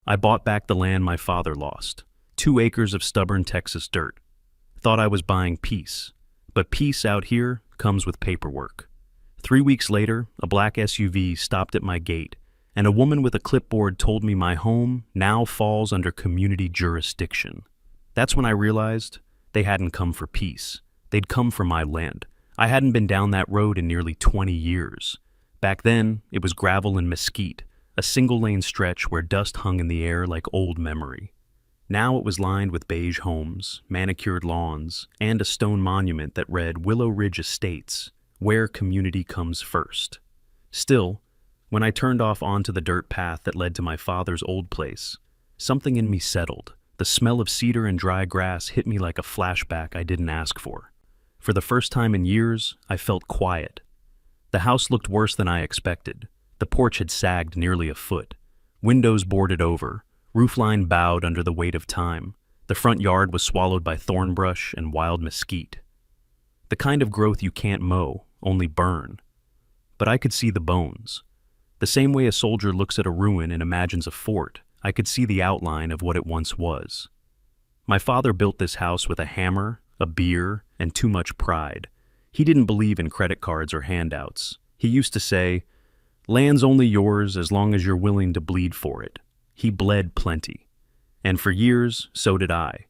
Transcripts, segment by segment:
I bought back the land my father lost. 2 acres of stubborn Texas dirt. Thought I was buying peace. But peace out here comes with paperwork. 3 weeks later, a black SUV stopped at my gate, and a woman with a clipboard told me my home now falls under community jurisdiction. That's when I realized they hadn't come for peace. They'd come for my land. I hadn't been down that road in nearly 20 years. Back then, it was gravel and mesquite, a single-lane stretch where dust hung in the air like old memory. Now it was lined with beige homes, manicured lawns, and a stone monument that read Willow Ridge Estates, where community comes first. Still, when I turned off onto the dirt path that led to my father's old place, something in me settled. The smell of cedar and dry grass hit me like a flashback I didn't ask for. For the first time in years, I felt quiet. The house looked worse than I expected. The porch had sagged nearly a foot. Windows boarded over. Roofline bowed under the weight of time. The front yard was swallowed by thorn brush and wild mesquite. The kind of growth you can't mow, only burn. But I could see the bones. The same way a soldier looks at a ruin and imagines a fort, I could see the outline of what it once was. My father built this house with a hammer, a beer, and too much pride. He didn't believe in credit cards or handouts. He used to say, "Land's only yours as long as you're willing to bleed for it." He bled plenty. And for years, so did I.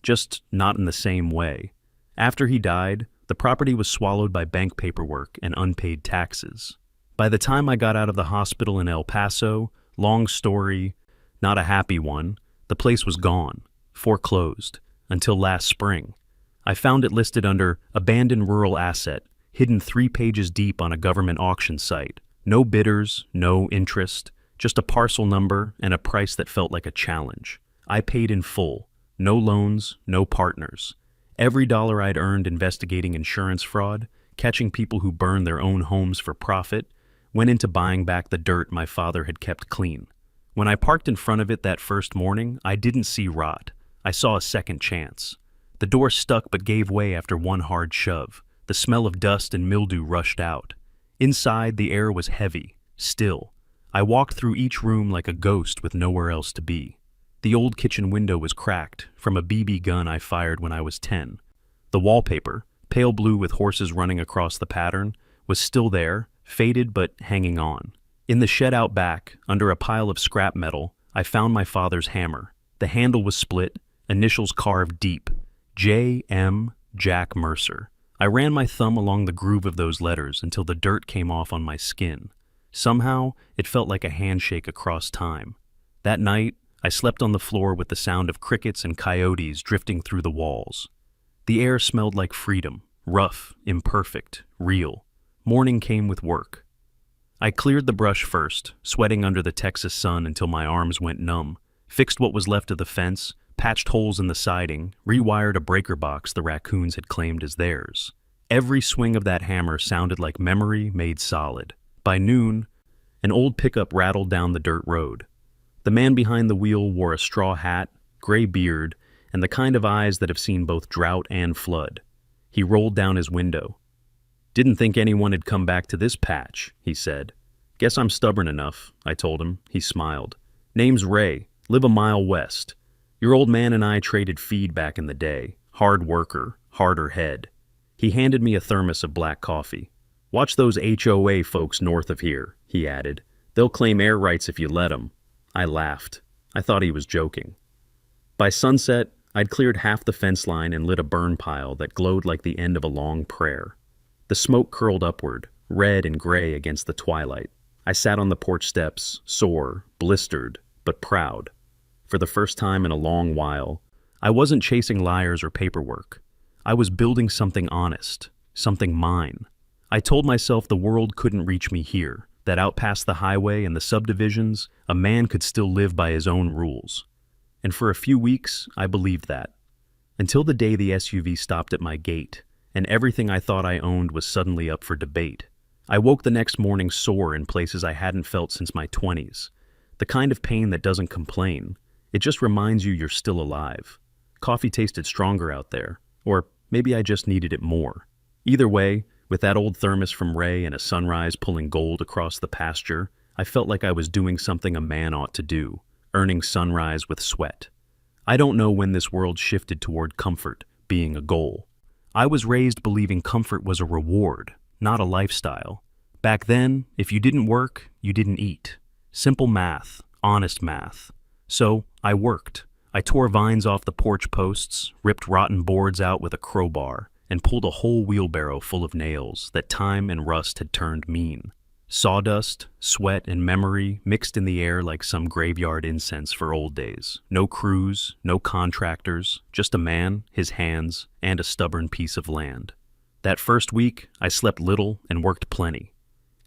Just not in the same way. After he died, the property was swallowed by bank paperwork and unpaid taxes. By the time I got out of the hospital in El Paso, long story, not a happy one, the place was gone, foreclosed, until last spring. I found it listed under abandoned rural asset, hidden 3 pages deep on a government auction site. No bidders, no interest, just a parcel number and a price that felt like a challenge. I paid in full. No loans, no partners. Every dollar I'd earned investigating insurance fraud, catching people who burned their own homes for profit, went into buying back the dirt my father had kept clean. When I parked in front of it that first morning, I didn't see rot. I saw a second chance. The door stuck but gave way after one hard shove. The smell of dust and mildew rushed out. Inside, the air was heavy, still. I walked through each room like a ghost with nowhere else to be. The old kitchen window was cracked from a BB gun I fired when I was 10. The wallpaper, pale blue with horses running across the pattern, was still there, faded but hanging on. In the shed out back, under a pile of scrap metal, I found my father's hammer. The handle was split, initials carved deep. J.M. Jack Mercer. I ran my thumb along the groove of those letters until the dirt came off on my skin. Somehow, it felt like a handshake across time. That night, I slept on the floor with the sound of crickets and coyotes drifting through the walls. The air smelled like freedom, rough, imperfect, real. Morning came with work. I cleared the brush first, sweating under the Texas sun until my arms went numb, fixed what was left of the fence, patched holes in the siding, rewired a breaker box the raccoons had claimed as theirs. Every swing of that hammer sounded like memory made solid. By noon, an old pickup rattled down the dirt road. The man behind the wheel wore a straw hat, gray beard, and the kind of eyes that have seen both drought and flood. He rolled down his window. "Didn't think anyone had come back to this patch," he said. "Guess I'm stubborn enough," I told him. He smiled. "Name's Ray, live a mile west. Your old man and I traded feed back in the day. Hard worker, harder head." He handed me a thermos of black coffee. "Watch those HOA folks north of here," he added. "They'll claim air rights if you let 'em." I laughed. I thought he was joking. By sunset, I'd cleared half the fence line and lit a burn pile that glowed like the end of a long prayer. The smoke curled upward, red and gray against the twilight. I sat on the porch steps, sore, blistered, but proud. For the first time in a long while, I wasn't chasing liars or paperwork. I was building something honest, something mine. I told myself the world couldn't reach me here, that out past the highway and the subdivisions, a man could still live by his own rules. And for a few weeks, I believed that. Until the day the SUV stopped at my gate, and everything I thought I owned was suddenly up for debate. I woke the next morning sore in places I hadn't felt since my 20s. The kind of pain that doesn't complain. It just reminds you you're still alive. Coffee tasted stronger out there, or maybe I just needed it more. Either way, with that old thermos from Ray and a sunrise pulling gold across the pasture, I felt like I was doing something a man ought to do. earning sunrise with sweat. I don't know when this world shifted toward comfort being a goal. I was raised believing comfort was a reward, not a lifestyle. Back then, if you didn't work, you didn't eat. Simple math, honest math. So, I worked. I tore vines off the porch posts, ripped rotten boards out with a crowbar, and pulled a whole wheelbarrow full of nails that time and rust had turned mean. Sawdust, sweat, and memory mixed in the air like some graveyard incense for old days. No crews, no contractors, just a man, his hands, and a stubborn piece of land. That first week, I slept little and worked plenty.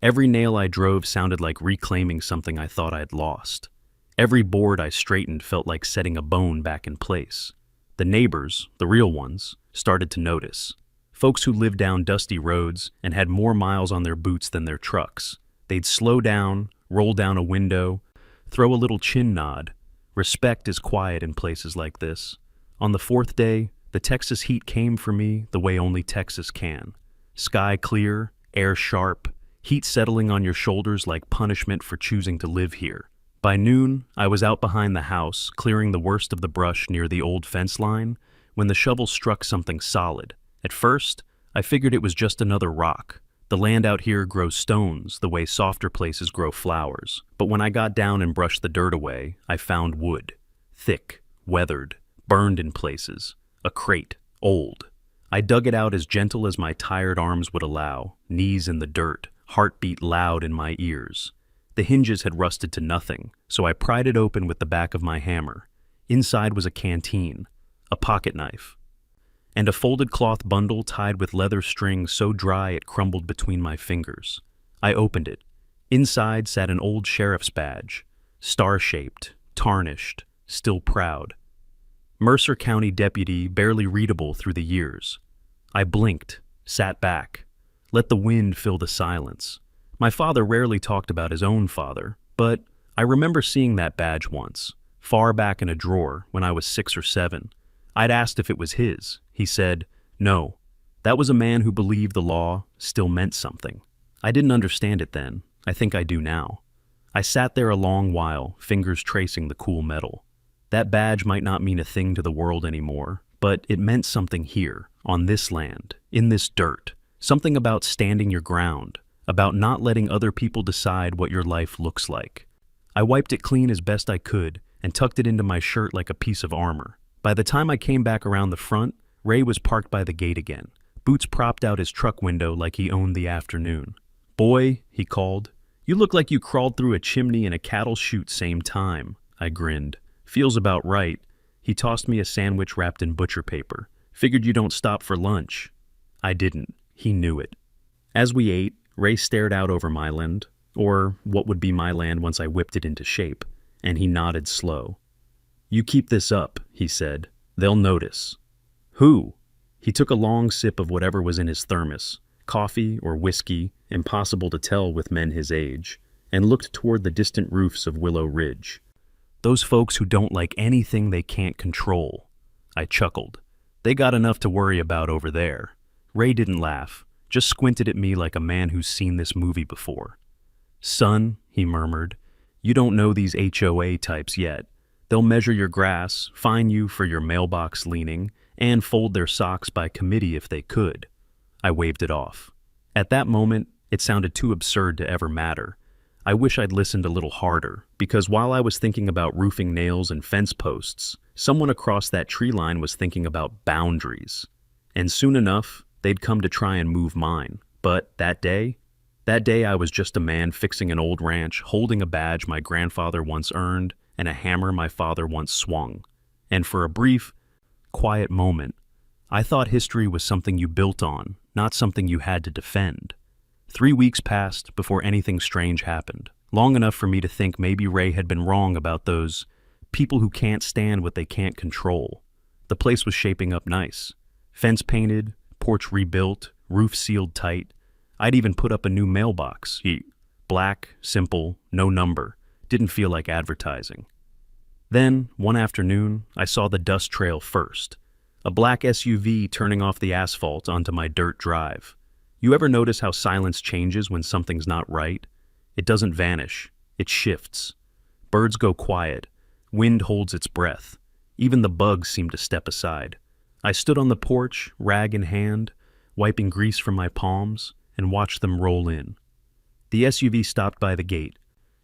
Every nail I drove sounded like reclaiming something I thought I'd lost. Every board I straightened felt like setting a bone back in place. The neighbors, the real ones, started to notice. Folks who lived down dusty roads and had more miles on their boots than their trucks. They'd slow down, roll down a window, throw a little chin nod. Respect is quiet in places like this. On the fourth day, the Texas heat came for me the way only Texas can. Sky clear, air sharp, heat settling on your shoulders like punishment for choosing to live here. By noon, I was out behind the house, clearing the worst of the brush near the old fence line, when the shovel struck something solid. At first, I figured it was just another rock. The land out here grows stones the way softer places grow flowers. But when I got down and brushed the dirt away, I found wood. Thick, weathered, burned in places. A crate, old. I dug it out as gentle as my tired arms would allow, knees in the dirt, heartbeat loud in my ears. The hinges had rusted to nothing, so I pried it open with the back of my hammer. Inside was a canteen, a pocket knife, and a folded cloth bundle tied with leather string so dry it crumbled between my fingers. I opened it. Inside sat an old sheriff's badge, star-shaped, tarnished, still proud. Mercer County Deputy, barely readable through the years. I blinked, sat back, let the wind fill the silence. My father rarely talked about his own father, but I remember seeing that badge once, far back in a drawer when I was 6 or 7. I'd asked if it was his. He said, no, that was a man who believed the law still meant something. I didn't understand it then. I think I do now. I sat there a long while, fingers tracing the cool metal. That badge might not mean a thing to the world anymore, but it meant something here, on this land, in this dirt. Something about standing your ground, about not letting other people decide what your life looks like. I wiped it clean as best I could and tucked it into my shirt like a piece of armor. By the time I came back around the front, Ray was parked by the gate again, boots propped out his truck window like he owned the afternoon. Boy, he called, you look like you crawled through a chimney and a cattle chute same time. I grinned. Feels about right. He tossed me a sandwich wrapped in butcher paper. Figured you don't stop for lunch. I didn't. He knew it. As we ate, Ray stared out over my land, or what would be my land once I whipped it into shape, and he nodded slow. You keep this up, he said. They'll notice. Who? He took a long sip of whatever was in his thermos, coffee or whiskey, impossible to tell with men his age, and looked toward the distant roofs of Willow Ridge. Those folks who don't like anything they can't control. I chuckled. They got enough to worry about over there. Ray didn't laugh, just squinted at me like a man who's seen this movie before. Son, he murmured, you don't know these HOA types yet. They'll measure your grass, fine you for your mailbox leaning, and fold their socks by committee if they could. I waved it off. At that moment, it sounded too absurd to ever matter. I wish I'd listened a little harder, because while I was thinking about roofing nails and fence posts, someone across that tree line was thinking about boundaries. And soon enough, they'd come to try and move mine. But that day I was just a man fixing an old ranch, holding a badge my grandfather once earned, and a hammer my father once swung. And for a brief, quiet moment, I thought history was something you built on, not something you had to defend. 3 weeks passed before anything strange happened, long enough for me to think maybe Ray had been wrong about those people who can't stand what they can't control. The place was shaping up nice. Fence painted, porch rebuilt, roof sealed tight. I'd even put up a new mailbox. Black, simple, no number. Didn't feel like advertising. Then, one afternoon, I saw the dust trail first. A black SUV turning off the asphalt onto my dirt drive. You ever notice how silence changes when something's not right? It doesn't vanish. It shifts. Birds go quiet. Wind holds its breath. Even the bugs seem to step aside. I stood on the porch, rag in hand, wiping grease from my palms, and watched them roll in. The SUV stopped by the gate.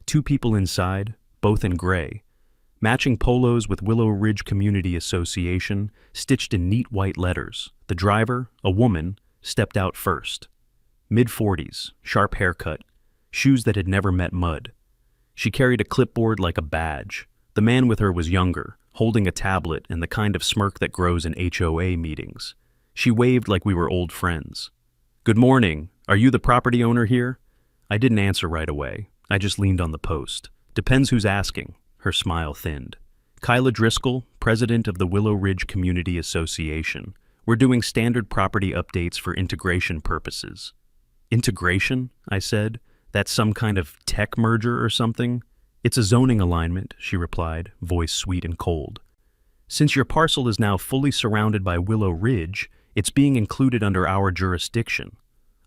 2 people inside, both in gray. Matching polos with Willow Ridge Community Association, stitched in neat white letters. The driver, a woman, stepped out first. Mid-40s, sharp haircut, shoes that had never met mud. She carried a clipboard like a badge. The man with her was younger, holding a tablet and the kind of smirk that grows in HOA meetings. She waved like we were old friends. "Good morning. Are you the property owner here?" I didn't answer right away. I just leaned on the post. "Depends who's asking." Her smile thinned. "Kyla Driscoll, president of the Willow Ridge Community Association. We're doing standard property updates for integration purposes." "Integration?" I said. "That's some kind of tech merger or something?" "It's a zoning alignment," she replied, voice sweet and cold. "Since your parcel is now fully surrounded by Willow Ridge, it's being included under our jurisdiction."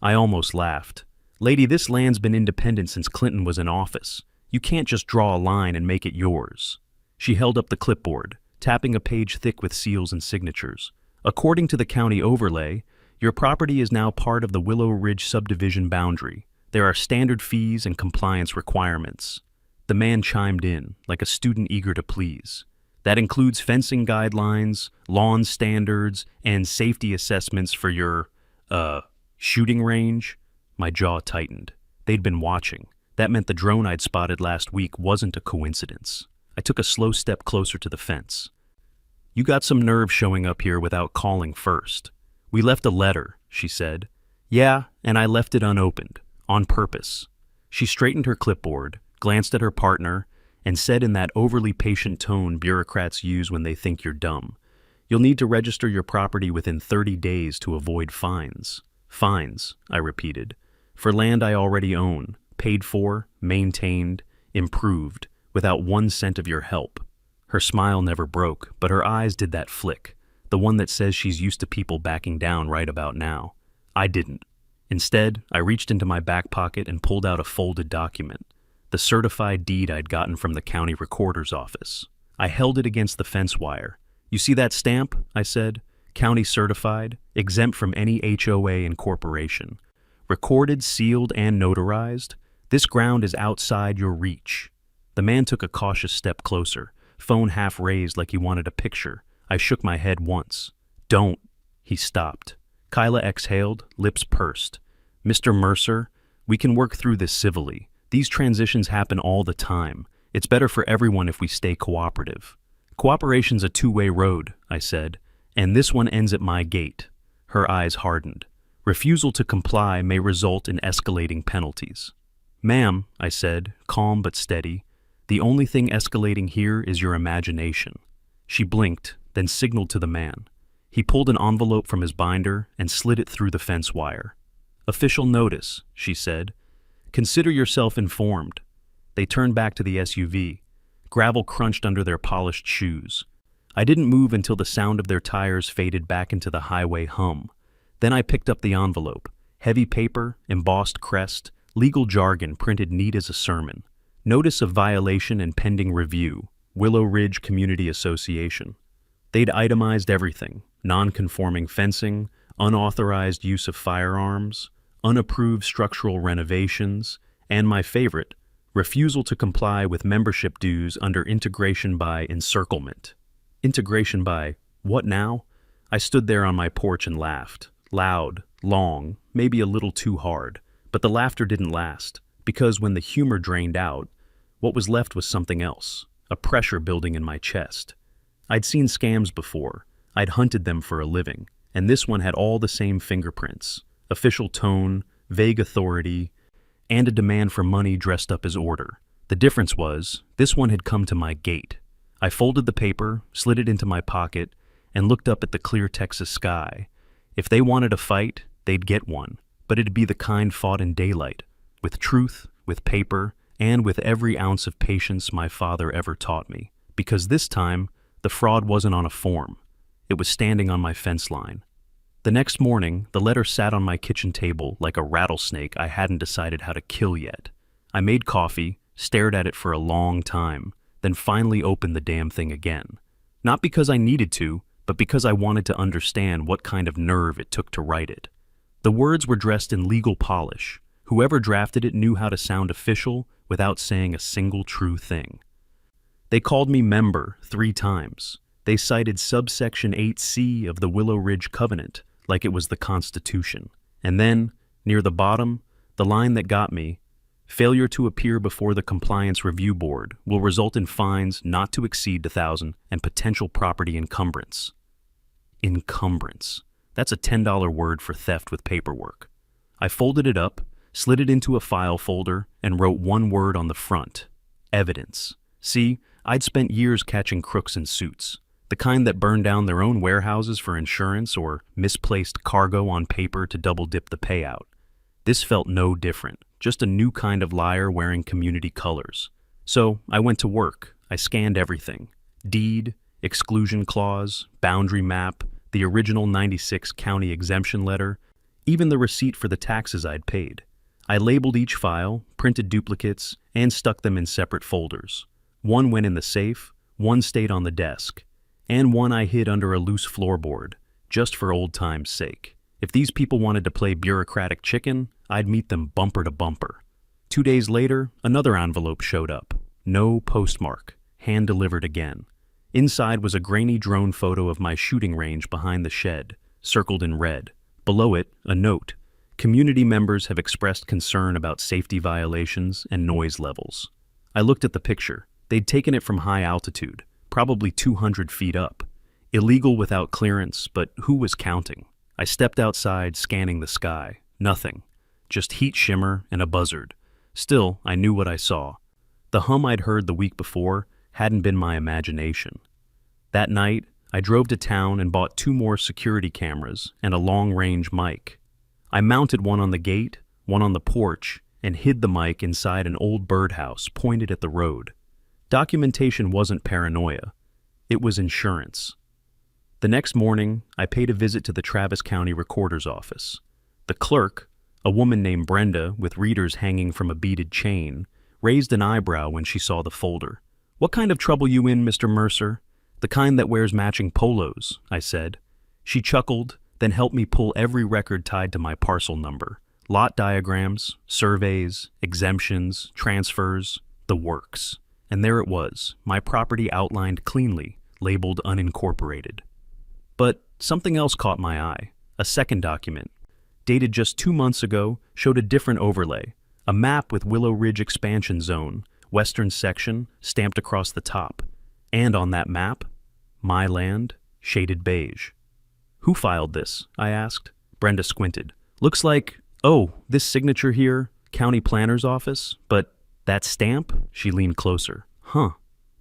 I almost laughed. "Lady, this land's been independent since Clinton was in office. You can't just draw a line and make it yours." She held up the clipboard, tapping a page thick with seals and signatures. "According to the county overlay, your property is now part of the Willow Ridge subdivision boundary. There are standard fees and compliance requirements." The man chimed in, like a student eager to please. "That includes fencing guidelines, lawn standards, and safety assessments for your, shooting range." My jaw tightened. They'd been watching. That meant the drone I'd spotted last week wasn't a coincidence. I took a slow step closer to the fence. "You got some nerve showing up here without calling first." "We left a letter," she said. "Yeah, and I left it unopened, on purpose." She straightened her clipboard, glanced at her partner, and said in that overly patient tone bureaucrats use when they think you're dumb, "You'll need to register your property within 30 days to avoid fines." "Fines," I repeated, "for land I already own, paid for, maintained, improved, without 1 cent of your help." Her smile never broke, but her eyes did that flick, the one that says she's used to people backing down right about now. I didn't. Instead, I reached into my back pocket and pulled out a folded document, the certified deed I'd gotten from the county recorder's office. I held it against the fence wire. "You see that stamp?" I said. "County certified, exempt from any HOA incorporation. Recorded, sealed, and notarized. This ground is outside your reach." The man took a cautious step closer, phone half raised like he wanted a picture. I shook my head once. "Don't." He stopped. Kyla exhaled, lips pursed. "Mr. Mercer, we can work through this civilly. These transitions happen all the time. It's better for everyone if we stay cooperative." "Cooperation's a 2-way road," I said, "and this one ends at my gate." Her eyes hardened. "Refusal to comply may result in escalating penalties." "Ma'am," I said, calm but steady, "the only thing escalating here is your imagination." She blinked, then signaled to the man. He pulled an envelope from his binder and slid it through the fence wire. "Official notice," she said. "Consider yourself informed." They turned back to the SUV. Gravel crunched under their polished shoes. I didn't move until the sound of their tires faded back into the highway hum. Then I picked up the envelope. Heavy paper, embossed crest, legal jargon printed neat as a sermon. Notice of violation and pending review. Willow Ridge Community Association. They'd itemized everything: non-conforming fencing, unauthorized use of firearms, unapproved structural renovations, and my favorite, refusal to comply with membership dues under integration by encirclement. Integration by what now? I stood there on my porch and laughed. Loud, long, maybe a little too hard. But the laughter didn't last, because when the humor drained out, what was left was something else, a pressure building in my chest. I'd seen scams before. I'd hunted them for a living, and this one had all the same fingerprints: official tone, vague authority, and a demand for money dressed up as order. The difference was, this one had come to my gate. I folded the paper, slid it into my pocket, and looked up at the clear Texas sky. If they wanted a fight, they'd get one, but it'd be the kind fought in daylight, with truth, with paper, and with every ounce of patience my father ever taught me. Because this time, the fraud wasn't on a form. It was standing on my fence line. The next morning, the letter sat on my kitchen table like a rattlesnake I hadn't decided how to kill yet. I made coffee, stared at it for a long time, then finally opened the damn thing again. Not because I needed to, but because I wanted to understand what kind of nerve it took to write it. The words were dressed in legal polish. Whoever drafted it knew how to sound official without saying a single true thing. They called me member 3 times. They cited subsection 8C of the Willow Ridge Covenant like it was the Constitution. And then, near the bottom, the line that got me, failure to appear before the Compliance Review Board will result in fines not to exceed $1,000 and potential property encumbrance. Encumbrance. That's a $10 word for theft with paperwork. I folded it up, slid it into a file folder, and wrote one word on the front: evidence. See, I'd spent years catching crooks in suits, the kind that burned down their own warehouses for insurance or misplaced cargo on paper to double-dip the payout. This felt no different, just a new kind of liar wearing community colors. So I went to work. I scanned everything: deed, exclusion clause, boundary map, the original 96 county exemption letter, even the receipt for the taxes I'd paid. I labeled each file, printed duplicates, and stuck them in separate folders. One went in the safe, one stayed on the desk, and one I hid under a loose floorboard, just for old time's sake. If these people wanted to play bureaucratic chicken, I'd meet them bumper to bumper. 2 days later, another envelope showed up. No postmark, hand-delivered again. Inside was a grainy drone photo of my shooting range behind the shed, circled in red. Below it, a note: community members have expressed concern about safety violations and noise levels. I looked at the picture. They'd taken it from high altitude, probably 200 feet up. Illegal without clearance, but who was counting? I stepped outside, scanning the sky. Nothing. Just heat shimmer and a buzzard. Still, I knew what I saw. The hum I'd heard the week before hadn't been my imagination. That night, I drove to town and bought 2 more security cameras and a long-range mic. I mounted one on the gate, one on the porch, and hid the mic inside an old birdhouse pointed at the road. Documentation wasn't paranoia. It was insurance. The next morning, I paid a visit to the Travis County Recorder's office. The clerk, a woman named Brenda with readers hanging from a beaded chain, raised an eyebrow when she saw the folder. "What kind of trouble you in, Mr. Mercer?" "The kind that wears matching polos," I said. She chuckled, then helped me pull every record tied to my parcel number. Lot diagrams, surveys, exemptions, transfers, the works. And there it was, my property outlined cleanly, labeled unincorporated. But something else caught my eye. A second document, dated just 2 months ago, showed a different overlay. A map with Willow Ridge Expansion Zone, western section, stamped across the top. And on that map, my land, shaded beige. "Who filed this?" I asked. Brenda squinted. "Looks like, this signature here, county planner's office, but that stamp?" She leaned closer. "Huh,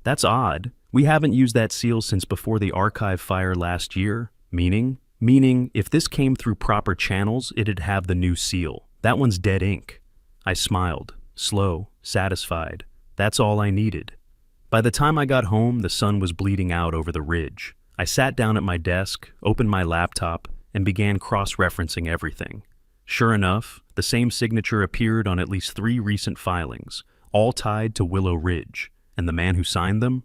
that's odd. We haven't used that seal since before the archive fire last year." Meaning, if this came through proper channels, it'd have the new seal. That one's dead ink. I smiled, slow, satisfied. That's all I needed. By the time I got home, the sun was bleeding out over the ridge. I sat down at my desk, opened my laptop, and began cross-referencing everything. Sure enough, the same signature appeared on at least 3 recent filings, all tied to Willow Ridge. And the man who signed them?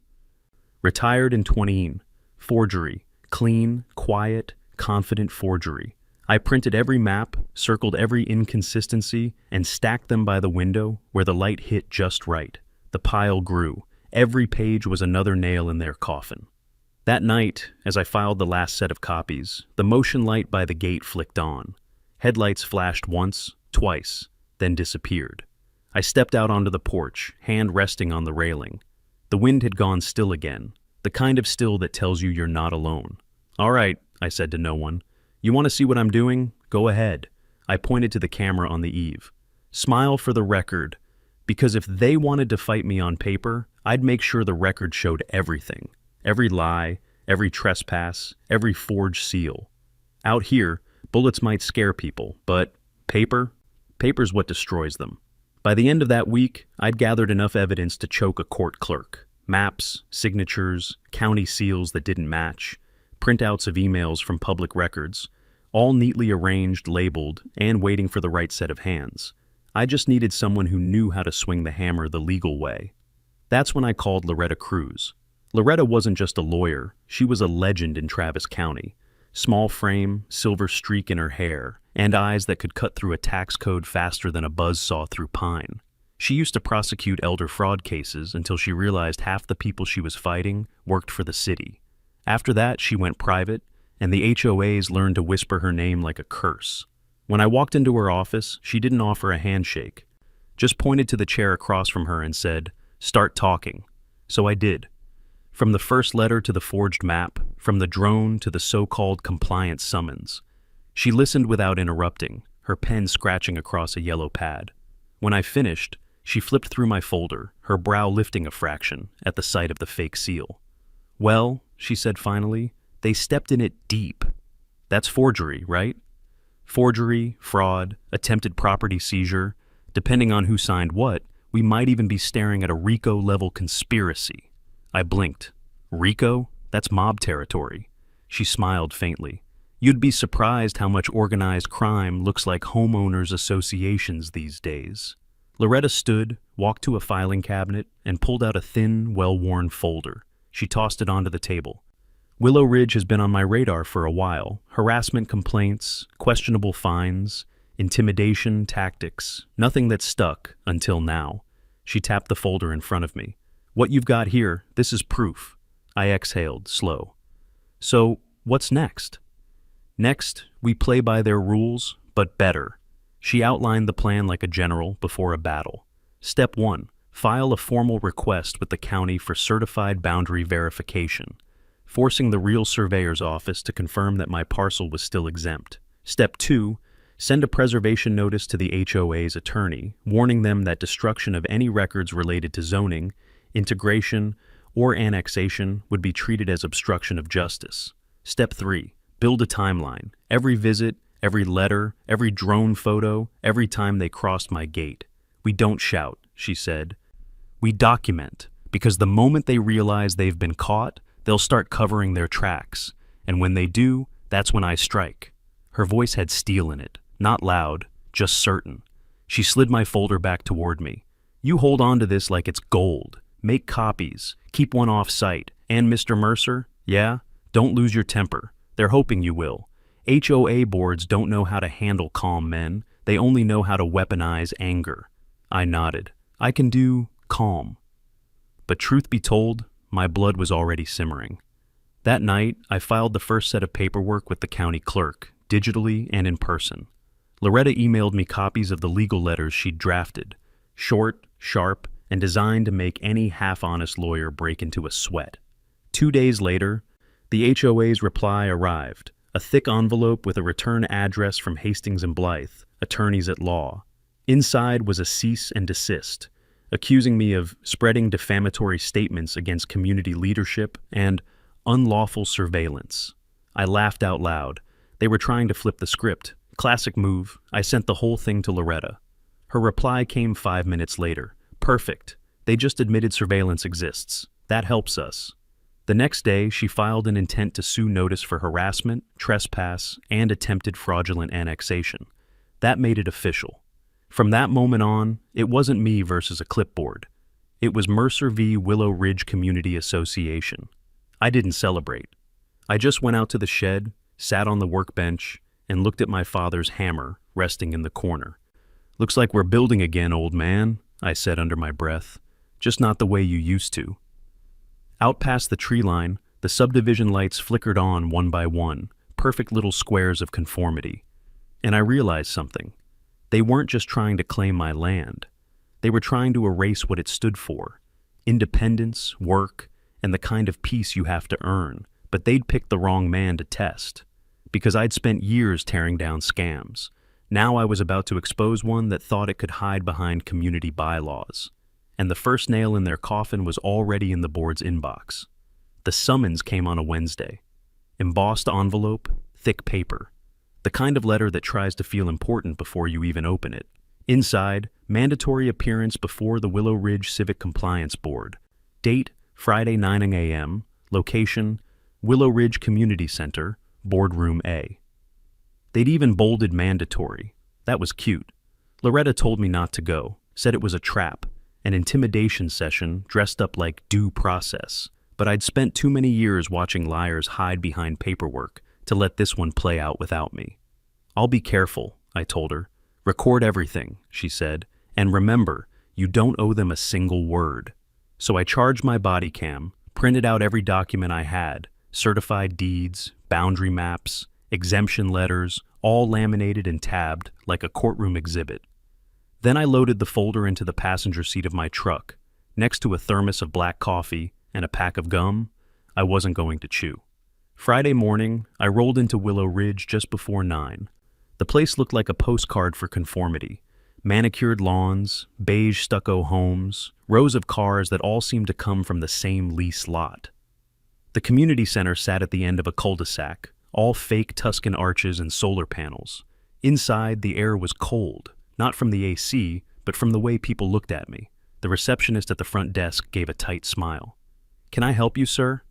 Retired in 20. Forgery. Clean, quiet, confident forgery. I printed every map, circled every inconsistency, and stacked them by the window where the light hit just right. The pile grew. Every page was another nail in their coffin. That night, as I filed the last set of copies, the motion light by the gate flicked on. Headlights flashed once, twice, then disappeared. I stepped out onto the porch, hand resting on the railing. The wind had gone still again, the kind of still that tells you you're not alone. "All right," I said to no one. "You want to see what I'm doing? Go ahead." I pointed to the camera on the eave. "Smile for the record, because if they wanted to fight me on paper, I'd make sure the record showed everything. Every lie, every trespass, every forged seal. Out here, bullets might scare people, but paper's what destroys them." By the end of that week, I'd gathered enough evidence to choke a court clerk. Maps, signatures, county seals that didn't match, printouts of emails from public records, all neatly arranged, labeled, and waiting for the right set of hands. I just needed someone who knew how to swing the hammer the legal way. That's when I called Loretta Cruz. Loretta wasn't just a lawyer, she was a legend in Travis County. Small frame, silver streak in her hair, and eyes that could cut through a tax code faster than a buzzsaw through pine. She used to prosecute elder fraud cases until she realized half the people she was fighting worked for the city. After that, she went private, and the HOAs learned to whisper her name like a curse. When I walked into her office, she didn't offer a handshake, just pointed to the chair across from her and said, "Start talking." So I did. From the first letter to the forged map, from the drone to the so-called compliance summons. She listened without interrupting, her pen scratching across a yellow pad. When I finished, she flipped through my folder, her brow lifting a fraction at the sight of the fake seal. "Well," she said finally, "they stepped in it deep. That's forgery, right? Forgery, fraud, attempted property seizure. Depending on who signed what, we might even be staring at a RICO-level conspiracy." I blinked. "RICO? That's mob territory." She smiled faintly. "You'd be surprised how much organized crime looks like homeowners associations these days." Loretta stood, walked to a filing cabinet, and pulled out a thin, well-worn folder. She tossed it onto the table. "Willow Ridge has been on my radar for a while. Harassment complaints, questionable fines, intimidation tactics, nothing that stuck until now." She tapped the folder in front of me. "What you've got here, this is proof." I exhaled, slow. "So, what's next?" "Next, we play by their rules, but better." She outlined the plan like a general before a battle. Step 1, file a formal request with the county for certified boundary verification, forcing the real surveyor's office to confirm that my parcel was still exempt. Step 2, send a preservation notice to the HOA's attorney, warning them that destruction of any records related to zoning, integration, or annexation would be treated as obstruction of justice. Step 3, build a timeline. Every visit, every letter, every drone photo, every time they crossed my gate. "We don't shout," she said. "We document, because the moment they realize they've been caught, they'll start covering their tracks. And when they do, that's when I strike." Her voice had steel in it, not loud, just certain. She slid my folder back toward me. "You hold on to this like it's gold. Make copies, keep one off-site, and Mr. Mercer, yeah, don't lose your temper. They're hoping you will. HOA boards don't know how to handle calm men. They only know how to weaponize anger." I nodded. "I can do calm." But truth be told, my blood was already simmering. That night, I filed the first set of paperwork with the county clerk, digitally and in person. Loretta emailed me copies of the legal letters she'd drafted, short, sharp, and designed to make any half-honest lawyer break into a sweat. 2 days later, the HOA's reply arrived, a thick envelope with a return address from Hastings and Blythe, attorneys at law. Inside was a cease and desist, accusing me of spreading defamatory statements against community leadership and unlawful surveillance. I laughed out loud. They were trying to flip the script. Classic move. I sent the whole thing to Loretta. Her reply came 5 minutes later. "Perfect. They just admitted surveillance exists. That helps us." The next day, she filed an intent to sue notice for harassment, trespass, and attempted fraudulent annexation. That made it official. From that moment on, it wasn't me versus a clipboard. It was Mercer v. Willow Ridge Community Association. I didn't celebrate. I just went out to the shed, sat on the workbench, and looked at my father's hammer resting in the corner. "Looks like we're building again, old man," I said under my breath. "Just not the way you used to." Out past the tree line, the subdivision lights flickered on one by one, perfect little squares of conformity. And I realized something. They weren't just trying to claim my land. They were trying to erase what it stood for. Independence, work, and the kind of peace you have to earn. But they'd picked the wrong man to test. Because I'd spent years tearing down scams. Now I was about to expose one that thought it could hide behind community bylaws. And the first nail in their coffin was already in the board's inbox. The summons came on a Wednesday. Embossed envelope, thick paper. The kind of letter that tries to feel important before you even open it. Inside, mandatory appearance before the Willow Ridge Civic Compliance Board. Date, Friday 9 a.m. Location, Willow Ridge Community Center, Boardroom A. They'd even bolded mandatory. That was cute. Loretta told me not to go, said it was a trap, an intimidation session dressed up like due process, but I'd spent too many years watching liars hide behind paperwork to let this one play out without me. "I'll be careful," I told her. "Record everything," she said, "and remember, you don't owe them a single word." So I charged my body cam, printed out every document I had, certified deeds, boundary maps, exemption letters, all laminated and tabbed like a courtroom exhibit. Then I loaded the folder into the passenger seat of my truck, next to a thermos of black coffee and a pack of gum I wasn't going to chew. Friday morning, I rolled into Willow Ridge just before 9. The place looked like a postcard for conformity. Manicured lawns, beige stucco homes, rows of cars that all seemed to come from the same lease lot. The community center sat at the end of a cul-de-sac, all fake Tuscan arches and solar panels. Inside, the air was cold, not from the AC, but from the way people looked at me. The receptionist at the front desk gave a tight smile. "Can I help you, sir?"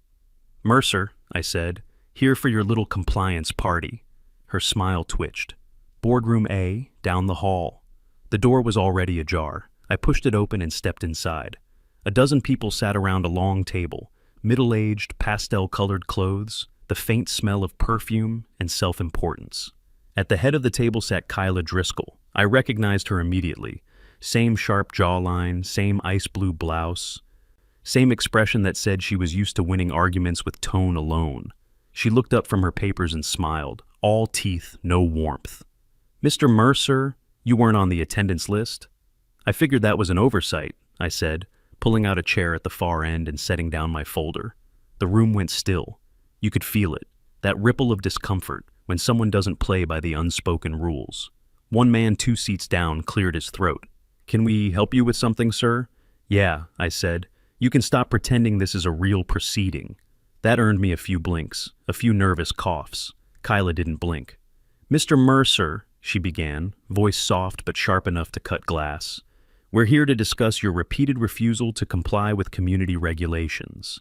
"Mercer," I said, "here for your little compliance party." Her smile twitched. "Boardroom A, down the hall." The door was already ajar. I pushed it open and stepped inside. A dozen people sat around a long table, middle-aged, pastel-colored clothes, the faint smell of perfume and self-importance. At the head of the table sat Kyla Driscoll. I recognized her immediately. Same sharp jawline, same ice blue blouse, same expression that said she was used to winning arguments with tone alone. She looked up from her papers and smiled, all teeth, no warmth. "Mr. Mercer, you weren't on the attendance list?" "I figured that was an oversight," I said, pulling out a chair at the far end and setting down my folder. The room went still. You could feel it, that ripple of discomfort when someone doesn't play by the unspoken rules. One man 2 seats down cleared his throat. "Can we help you with something, sir?" "Yeah," I said. "You can stop pretending this is a real proceeding." That earned me a few blinks, a few nervous coughs. Kyla didn't blink. "Mr. Mercer," she began, voice soft but sharp enough to cut glass, "we're here to discuss your repeated refusal to comply with community regulations.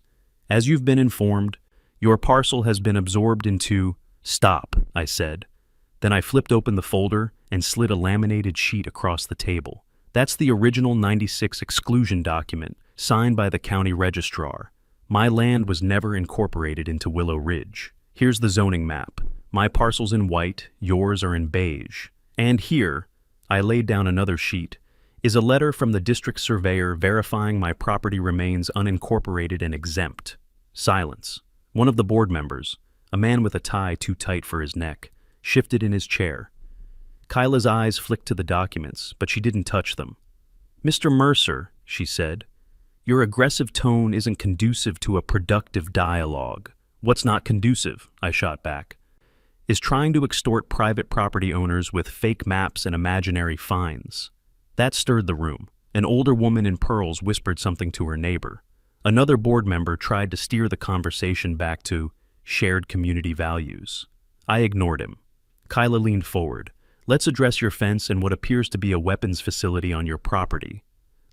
As you've been informed, your parcel has been absorbed into—" "Stop," I said. Then I flipped open the folder and slid a laminated sheet across the table. That's the original '96 exclusion document, signed by the county registrar. My land was never incorporated into Willow Ridge. Here's the zoning map. My parcel's in white, yours are in beige. And here, I laid down another sheet, is a letter from the district surveyor verifying my property remains unincorporated and exempt. Silence. One of the board members, a man with a tie too tight for his neck, shifted in his chair. Kyla's eyes flicked to the documents, but she didn't touch them. "Mr. Mercer," she said, "your aggressive tone isn't conducive to a productive dialogue." "What's not conducive?" I shot back. "Is trying to extort private property owners with fake maps and imaginary fines." That stirred the room. An older woman in pearls whispered something to her neighbor. Another board member tried to steer the conversation back to shared community values. I ignored him. Kyla leaned forward. "Let's address your fence and what appears to be a weapons facility on your property."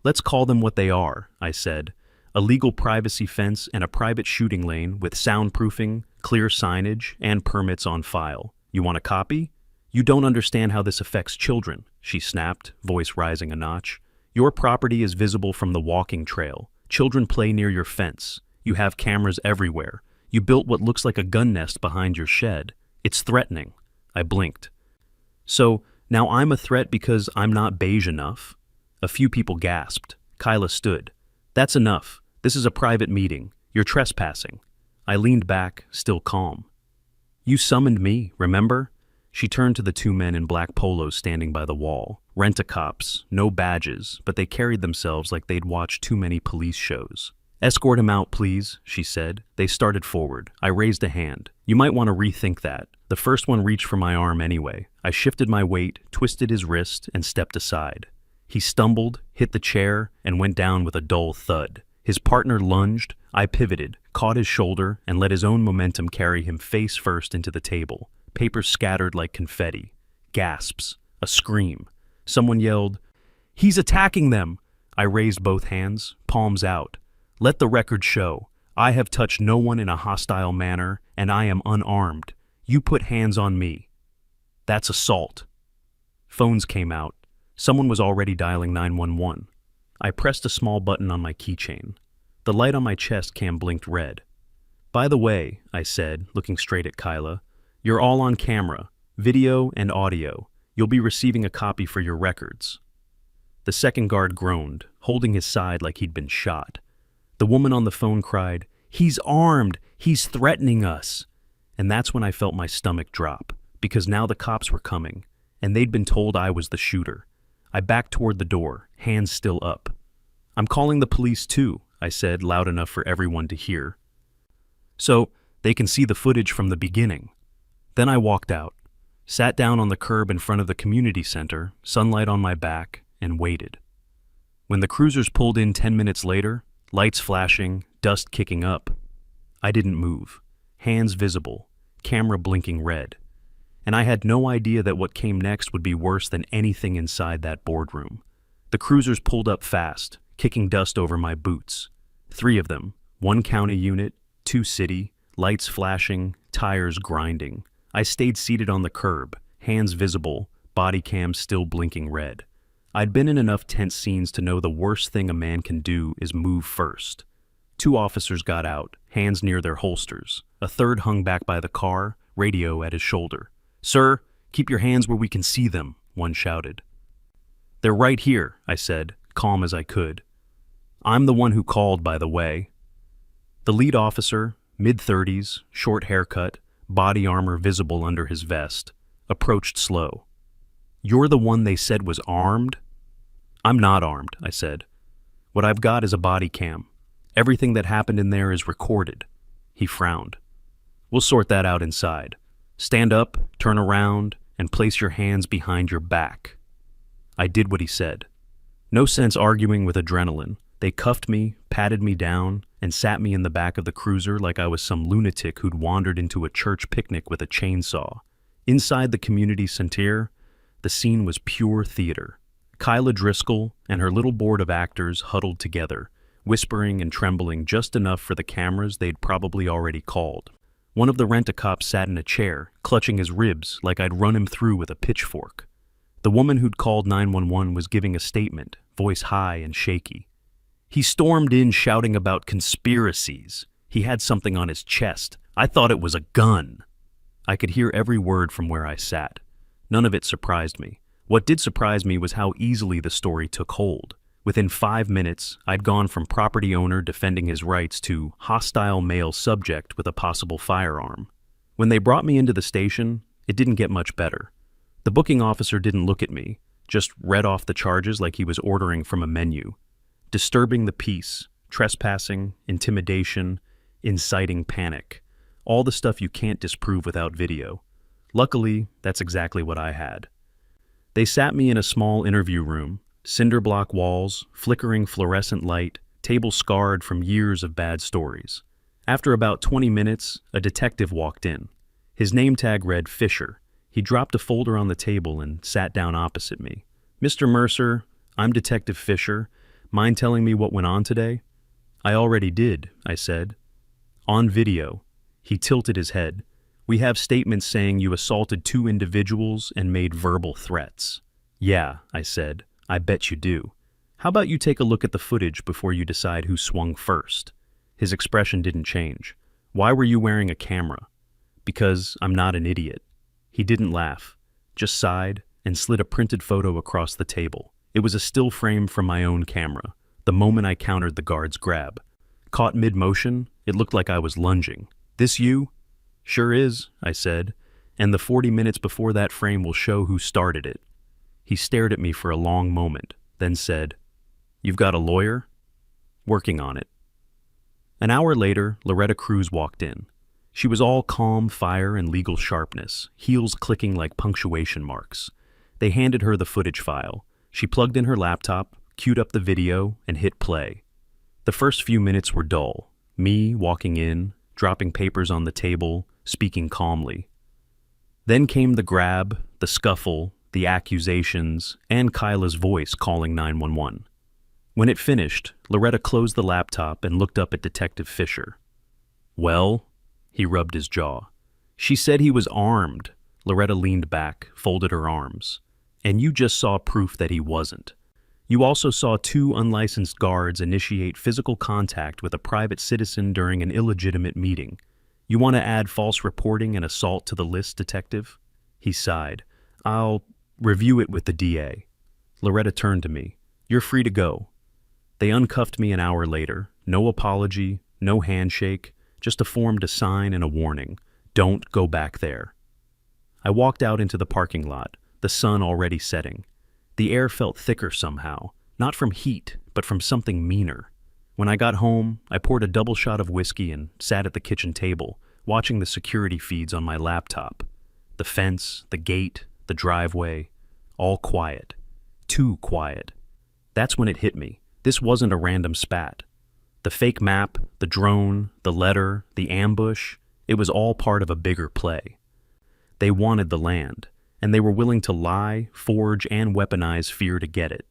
"Let's call them what they are," I said. "A legal privacy fence and a private shooting lane with soundproofing, clear signage, and permits on file. You want a copy?" "You don't understand how this affects children," she snapped, voice rising a notch. "Your property is visible from the walking trail. Children play near your fence. You have cameras everywhere. You built what looks like a gun nest behind your shed. It's threatening." I blinked. "So, now I'm a threat because I'm not beige enough?" A few people gasped. Kyla stood. "That's enough. This is a private meeting. You're trespassing." I leaned back, still calm. "You summoned me, remember?" She turned to the 2 men in black polos standing by the wall. Rent-a-cops, no badges, but they carried themselves like they'd watched too many police shows. "Escort him out, please," she said. They started forward. I raised a hand. "You might want to rethink that." The first one reached for my arm anyway. I shifted my weight, twisted his wrist, and stepped aside. He stumbled, hit the chair, and went down with a dull thud. His partner lunged. I pivoted, caught his shoulder, and let his own momentum carry him face first into the table. Papers scattered like confetti. Gasps. A scream. Someone yelled, "He's attacking them!" I raised both hands, palms out. "Let the record show. I have touched no one in a hostile manner, and I am unarmed. You put hands on me." "That's assault." Phones came out. Someone was already dialing 911. I pressed a small button on my keychain. The light on my chest cam blinked red. "By the way," I said, looking straight at Kyla, "you're all on camera, video and audio. You'll be receiving a copy for your records." The second guard groaned, holding his side like he'd been shot. The woman on the phone cried, "He's armed! He's threatening us!" And that's when I felt my stomach drop, because now the cops were coming, and they'd been told I was the shooter. I backed toward the door, hands still up. "I'm calling the police too," I said, loud enough for everyone to hear, so they can see the footage from the beginning. Then I walked out, sat down on the curb in front of the community center, sunlight on my back, and waited. When the cruisers pulled in 10 minutes later, lights flashing, dust kicking up, I didn't move, hands visible, camera blinking red. And I had no idea that what came next would be worse than anything inside that boardroom. The cruisers pulled up fast, kicking dust over my boots. 3 of them, 1 county unit, 2 city, lights flashing, tires grinding. I stayed seated on the curb, hands visible, body cam still blinking red. I'd been in enough tense scenes to know the worst thing a man can do is move first. 2 officers got out, hands near their holsters. A third hung back by the car, radio at his shoulder. "Sir, keep your hands where we can see them," one shouted. "They're right here," I said, calm as I could. "I'm the one who called, by the way." The lead officer, mid-30s, short haircut, body armor visible under his vest, approached slow. "You're the one they said was armed?" "I'm not armed," I said. "What I've got is a body cam. Everything that happened in there is recorded." He frowned. "We'll sort that out inside. Stand up, turn around, and place your hands behind your back." I did what he said. No sense arguing with adrenaline. They cuffed me, patted me down, and sat me in the back of the cruiser like I was some lunatic who'd wandered into a church picnic with a chainsaw. Inside the community center, the scene was pure theater. Kyla Driscoll and her little board of actors huddled together, whispering and trembling just enough for the cameras they'd probably already called. One of the rent-a-cops sat in a chair, clutching his ribs like I'd run him through with a pitchfork. The woman who'd called 911 was giving a statement, voice high and shaky. "He stormed in shouting about conspiracies. He had something on his chest. I thought it was a gun." I could hear every word from where I sat. None of it surprised me. What did surprise me was how easily the story took hold. Within 5 minutes, I'd gone from property owner defending his rights to hostile male subject with a possible firearm. When they brought me into the station, it didn't get much better. The booking officer didn't look at me, just read off the charges like he was ordering from a menu. Disturbing the peace, trespassing, intimidation, inciting panic. All the stuff you can't disprove without video. Luckily, that's exactly what I had. They sat me in a small interview room, cinder block walls, flickering fluorescent light, table scarred from years of bad stories. After about 20 minutes, a detective walked in. His name tag read Fisher. He dropped a folder on the table and sat down opposite me. "Mr. Mercer, I'm Detective Fisher. Mind telling me what went on today?" "I already did," I said. "On video." He tilted his head. "We have statements saying you assaulted 2 individuals and made verbal threats." "Yeah," I said. "I bet you do. How about you take a look at the footage before you decide who swung first?" His expression didn't change. "Why were you wearing a camera?" "Because I'm not an idiot." He didn't laugh, just sighed and slid a printed photo across the table. It was a still frame from my own camera, the moment I countered the guard's grab. Caught mid-motion, it looked like I was lunging. "This you?" "Sure is," I said, "and the 40 minutes before that frame will show who started it." He stared at me for a long moment, then said, "You've got a lawyer?" "Working on it." An hour later, Loretta Cruz walked in. She was all calm fire and legal sharpness, heels clicking like punctuation marks. They handed her the footage file. She plugged in her laptop, queued up the video, and hit play. The first few minutes were dull. Me walking in, dropping papers on the table, speaking calmly. Then came the grab, the scuffle, the accusations, and Kyla's voice calling 911. When it finished, Loretta closed the laptop and looked up at Detective Fisher. "Well?" He rubbed his jaw. "She said he was armed." Loretta leaned back, folded her arms. "And you just saw proof that he wasn't. You also saw two unlicensed guards initiate physical contact with a private citizen during an illegitimate meeting. You want to add false reporting and assault to the list, Detective? He sighed. I'll review it with the DA. Loretta turned to me. You're free to go. They uncuffed me an hour later. No apology, no handshake, just a form to sign and a warning. Don't go back there. I walked out into the parking lot, the sun already setting. The air felt thicker somehow, not from heat, but from something meaner. When I got home, I poured a double shot of whiskey and sat at the kitchen table, watching the security feeds on my laptop. The fence, the gate, the driveway, all quiet. Too quiet. That's when it hit me. This wasn't a random spat. The fake map, the drone, the letter, the ambush, it was all part of a bigger play. They wanted the land, and they were willing to lie, forge, and weaponize fear to get it.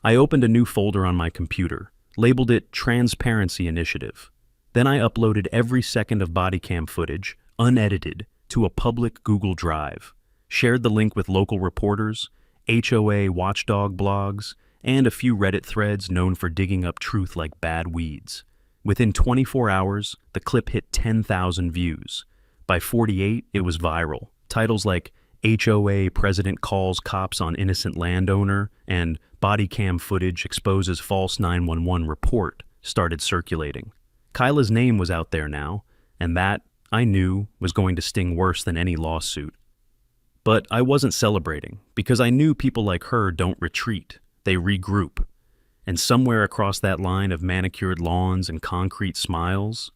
I opened a new folder on my computer, labeled it Transparency Initiative. Then I uploaded every second of body cam footage, unedited, to a public Google Drive, shared the link with local reporters, HOA watchdog blogs, and a few Reddit threads known for digging up truth like bad weeds. Within 24 hours, the clip hit 10,000 views. By 48, it was viral. Titles like HOA President Calls Cops on Innocent Landowner and Body Cam Footage Exposes False 911 Report started circulating. Kyla's name was out there now, and that, I knew, was going to sting worse than any lawsuit. But I wasn't celebrating, because I knew people like her don't retreat, they regroup. And somewhere across that line of manicured lawns and concrete smiles,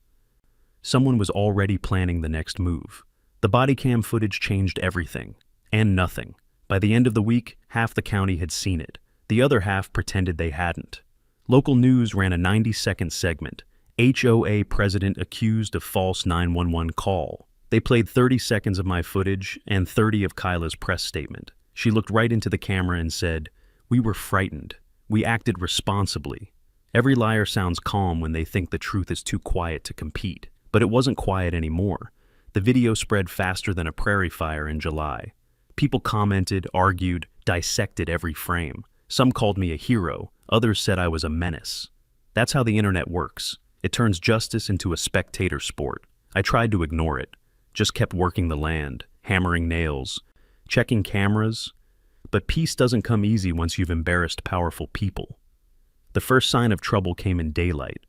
someone was already planning the next move. The body cam footage changed everything, and nothing. By the end of the week, half the county had seen it. The other half pretended they hadn't. Local news ran a 90-second segment, HOA President Accused of False 911 Call. They played 30 seconds of my footage and 30 of Kyla's press statement. She looked right into the camera and said, "We were frightened. We acted responsibly." Every liar sounds calm when they think the truth is too quiet to compete, but it wasn't quiet anymore. The video spread faster than a prairie fire in July. People commented, argued, dissected every frame. Some called me a hero, others said I was a menace. That's how the internet works. It turns justice into a spectator sport. I tried to ignore it, just kept working the land, hammering nails, checking cameras. But peace doesn't come easy once you've embarrassed powerful people. The first sign of trouble came in daylight.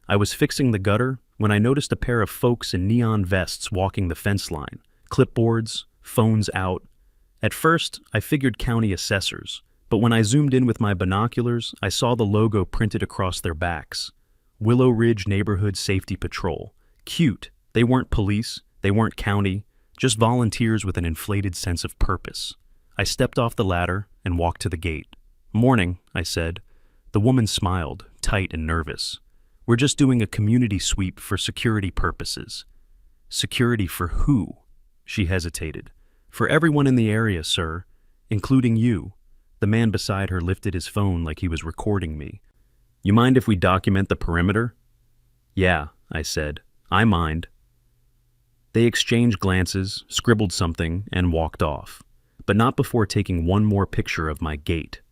I was fixing the gutter when I noticed a pair of folks in neon vests walking the fence line, clipboards, phones out. At first, I figured county assessors, but when I zoomed in with my binoculars, I saw the logo printed across their backs. Willow Ridge Neighborhood Safety Patrol. Cute. They weren't police, they weren't county, just volunteers with an inflated sense of purpose. I stepped off the ladder and walked to the gate. "Morning," I said. The woman smiled, tight and nervous. "We're just doing a community sweep for security purposes." "Security for who?" She hesitated. "For everyone in the area, sir, including you." The man beside her lifted his phone like he was recording me. "You mind if we document the perimeter?" "Yeah," I said. "I mind." They exchanged glances, scribbled something, and walked off, but not before taking one more picture of my gate.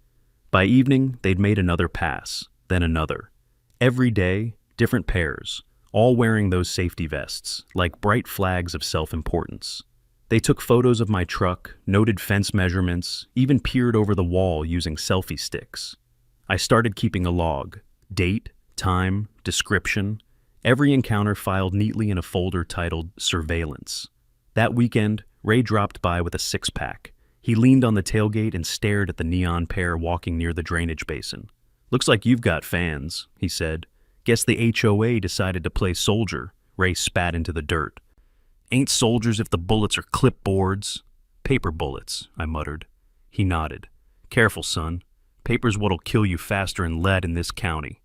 By evening, they'd made another pass, then another. Every day, different pairs, all wearing those safety vests, like bright flags of self-importance. They took photos of my truck, noted fence measurements, even peered over the wall using selfie sticks. I started keeping a log. Date, time, description. Every encounter filed neatly in a folder titled Surveillance. That weekend, Ray dropped by with a six-pack. He leaned on the tailgate and stared at the neon pair walking near the drainage basin. "Looks like you've got fans," he said. "Guess the HOA decided to play soldier." Ray spat into the dirt. "Ain't soldiers if the bullets are clipboards." "Paper bullets," I muttered. He nodded. "Careful, son. Paper's what'll kill you faster than lead in this county."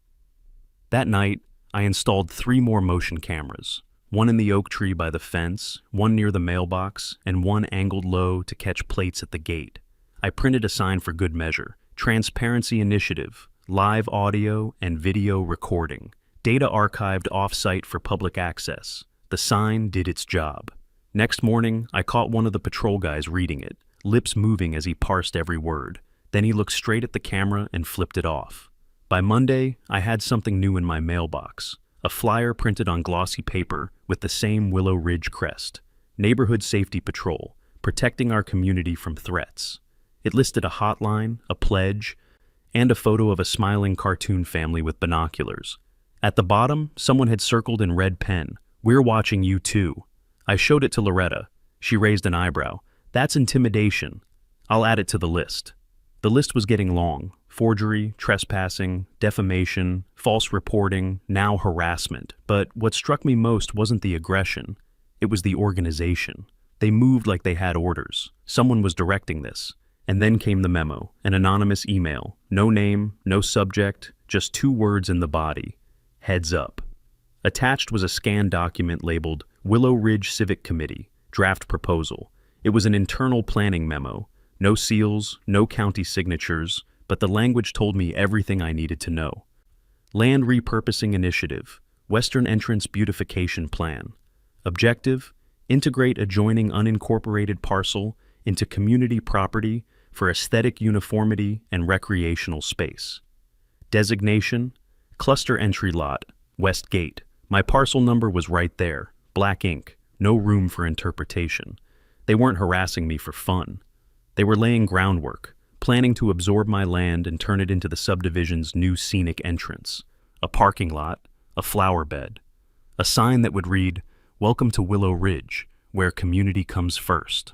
That night, I installed 3 more motion cameras. One in the oak tree by the fence, one near the mailbox, and one angled low to catch plates at the gate. I printed a sign for good measure. Transparency Initiative, live audio and video recording. Data archived off-site for public access. The sign did its job. Next morning, I caught one of the patrol guys reading it, lips moving as he parsed every word. Then he looked straight at the camera and flipped it off. By Monday, I had something new in my mailbox. A flyer printed on glossy paper with the same Willow Ridge crest. Neighborhood Safety Patrol, protecting our community from threats. It listed a hotline, a pledge, and a photo of a smiling cartoon family with binoculars. At the bottom, someone had circled in red pen, "We're watching you too." I showed it to Loretta. She raised an eyebrow. "That's intimidation. I'll add it to the list." The list was getting long. Forgery, trespassing, defamation, false reporting, now harassment. But what struck me most wasn't the aggression. It was the organization. They moved like they had orders. Someone was directing this. And then came the memo, an anonymous email. No name, no subject, just 2 words in the body. Heads up. Attached was a scanned document labeled Willow Ridge Civic Committee, Draft Proposal. It was an internal planning memo. No seals, no county signatures, but the language told me everything I needed to know. Land Repurposing Initiative, Western Entrance Beautification Plan. Objective, integrate adjoining unincorporated parcel into community property for aesthetic uniformity and recreational space. Designation, cluster entry lot, West Gate. My parcel number was right there, black ink, no room for interpretation. They weren't harassing me for fun. They were laying groundwork, planning to absorb my land and turn it into the subdivision's new scenic entrance. A parking lot, a flower bed, a sign that would read, "Welcome to Willow Ridge, where community comes first."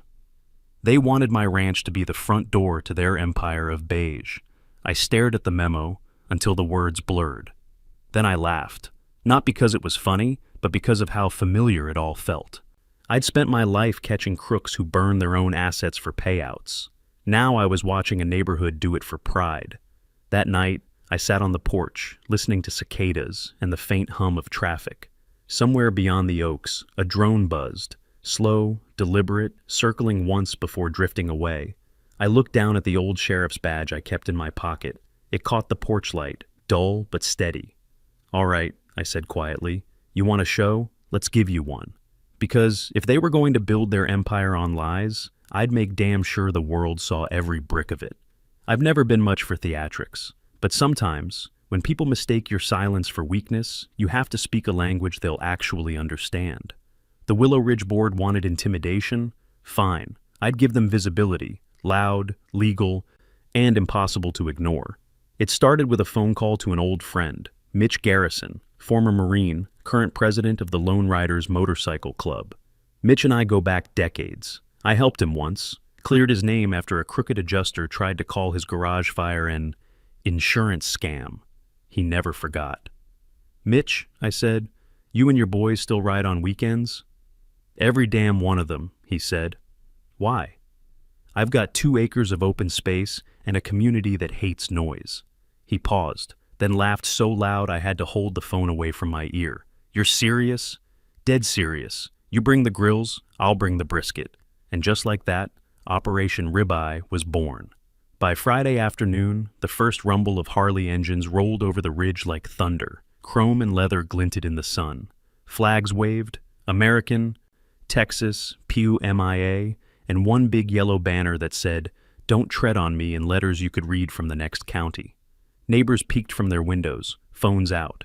They wanted my ranch to be the front door to their empire of beige. I stared at the memo until the words blurred. Then I laughed, not because it was funny, but because of how familiar it all felt. I'd spent my life catching crooks who burned their own assets for payouts. Now I was watching a neighborhood do it for pride. That night, I sat on the porch, listening to cicadas and the faint hum of traffic. Somewhere beyond the oaks, a drone buzzed, slow, deliberate, circling once before drifting away. I looked down at the old sheriff's badge I kept in my pocket. It caught the porch light, dull but steady. "All right," I said quietly. "You want a show? Let's give you one." Because if they were going to build their empire on lies, I'd make damn sure the world saw every brick of it. I've never been much for theatrics, but sometimes, when people mistake your silence for weakness, you have to speak a language they'll actually understand. The Willow Ridge Board wanted intimidation? Fine. I'd give them visibility, loud, legal, and impossible to ignore. It started with a phone call to an old friend, Mitch Garrison, former Marine, current president of the Lone Riders Motorcycle Club. Mitch and I go back decades. I helped him once, cleared his name after a crooked adjuster tried to call his garage fire an insurance scam. He never forgot. "Mitch," I said, "you and your boys still ride on weekends?" "Every damn one of them," he said. "Why?" "I've got 2 acres of open space and a community that hates noise." He paused, then laughed so loud I had to hold the phone away from my ear. "You're serious?" "Dead serious. You bring the grills, I'll bring the brisket." And just like that, Operation Ribeye was born. By Friday afternoon, the first rumble of Harley engines rolled over the ridge like thunder. Chrome and leather glinted in the sun. Flags waved, American, Texas, Pew MIA, and one big yellow banner that said, "Don't tread on me," in letters you could read from the next county. Neighbors peeked from their windows, phones out.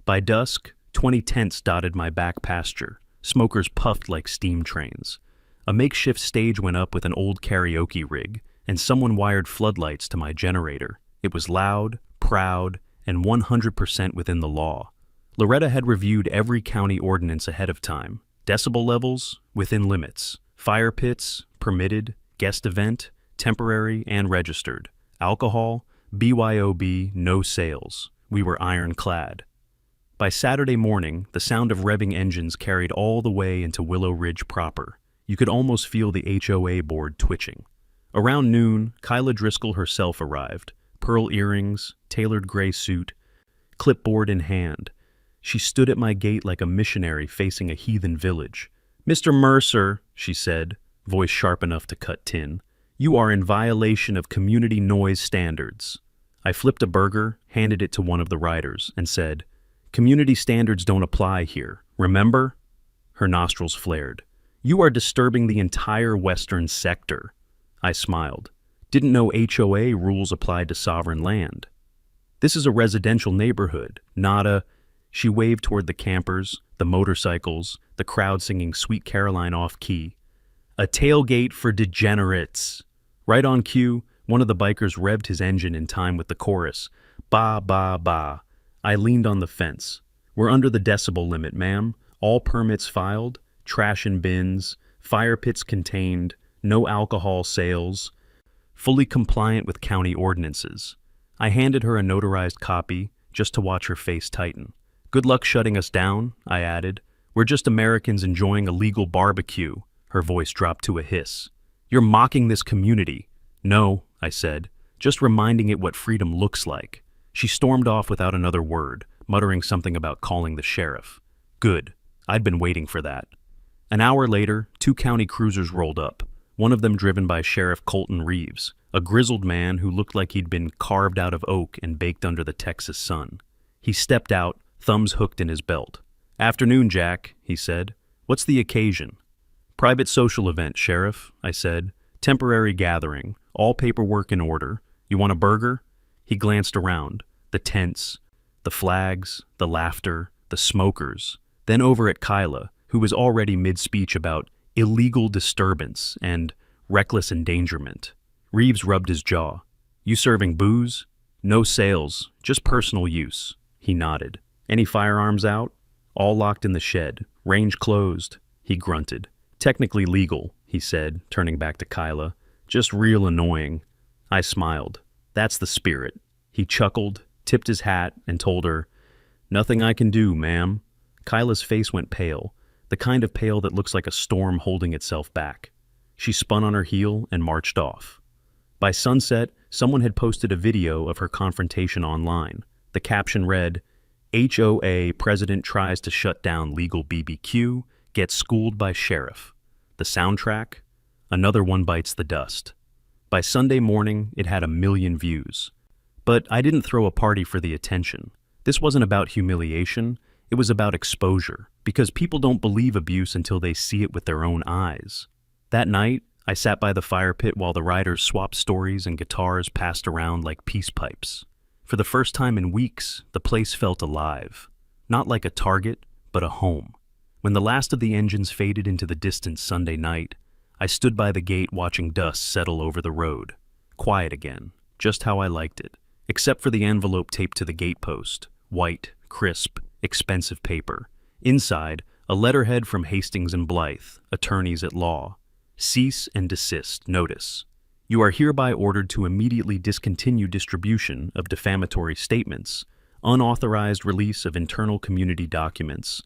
By dusk, 20 tents dotted my back pasture. Smokers puffed like steam trains. A makeshift stage went up with an old karaoke rig, and someone wired floodlights to my generator. It was loud, proud, and 100% within the law. Loretta had reviewed every county ordinance ahead of time. Decibel levels, within limits. Fire pits, permitted. Guest event, temporary and registered. Alcohol, BYOB, no sales. We were ironclad. By Saturday morning, the sound of revving engines carried all the way into Willow Ridge proper. You could almost feel the HOA board twitching. Around noon, Kyla Driscoll herself arrived. Pearl earrings, tailored gray suit, clipboard in hand. She stood at my gate like a missionary facing a heathen village. "Mr. Mercer," she said, voice sharp enough to cut tin, "you are in violation of community noise standards." I flipped a burger, handed it to one of the riders, and said, "Community standards don't apply here, remember?" Her nostrils flared. "You are disturbing the entire western sector." I smiled. Didn't know HOA rules applied to sovereign land. This is a residential neighborhood, not a... She waved toward the campers, the motorcycles, the crowd singing Sweet Caroline off-key. A tailgate for degenerates. Right on cue, one of the bikers revved his engine in time with the chorus. Ba, ba, ba. I leaned on the fence. We're under the decibel limit, ma'am. All permits filed, trash in bins, fire pits contained, no alcohol sales. Fully compliant with county ordinances. I handed her a notarized copy, just to watch her face tighten. Good luck shutting us down, I added. We're just Americans enjoying a legal barbecue. Her voice dropped to a hiss. You're mocking this community. No, I said, just reminding it what freedom looks like. She stormed off without another word, muttering something about calling the sheriff. Good. I'd been waiting for that. An hour later, 2 county cruisers rolled up, one of them driven by Sheriff Colton Reeves, a grizzled man who looked like he'd been carved out of oak and baked under the Texas sun. He stepped out, thumbs hooked in his belt. Afternoon, Jack, he said. What's the occasion? Private social event, Sheriff, I said. Temporary gathering, all paperwork in order. You want a burger? He glanced around. The tents, the flags, the laughter, the smokers. Then over at Kyla, who was already mid-speech about illegal disturbance and reckless endangerment. Reeves rubbed his jaw. You serving booze? No sales, just personal use. He nodded. Any firearms out? All locked in the shed. Range closed. He grunted. Technically legal, he said, turning back to Kyla. Just real annoying. I smiled. That's the spirit. He chuckled, tipped his hat, and told her, Nothing I can do, ma'am. Kyla's face went pale, the kind of pale that looks like a storm holding itself back. She spun on her heel and marched off. By sunset, someone had posted a video of her confrontation online. The caption read, HOA president tries to shut down legal BBQ, gets schooled by sheriff. The soundtrack? Another one bites the dust. By Sunday morning, it had 1 million views. But I didn't throw a party for the attention. This wasn't about humiliation. It was about exposure, because people don't believe abuse until they see it with their own eyes. That night, I sat by the fire pit while the riders swapped stories and guitars passed around like peace pipes. For the first time in weeks, the place felt alive. Not like a target, but a home. When the last of the engines faded into the distant Sunday night, I stood by the gate watching dust settle over the road. Quiet again, just how I liked it, except for the envelope taped to the gatepost. White, crisp, expensive paper. Inside, a letterhead from Hastings and Blythe, attorneys at law. Cease and desist notice. You are hereby ordered to immediately discontinue distribution of defamatory statements, unauthorized release of internal community documents,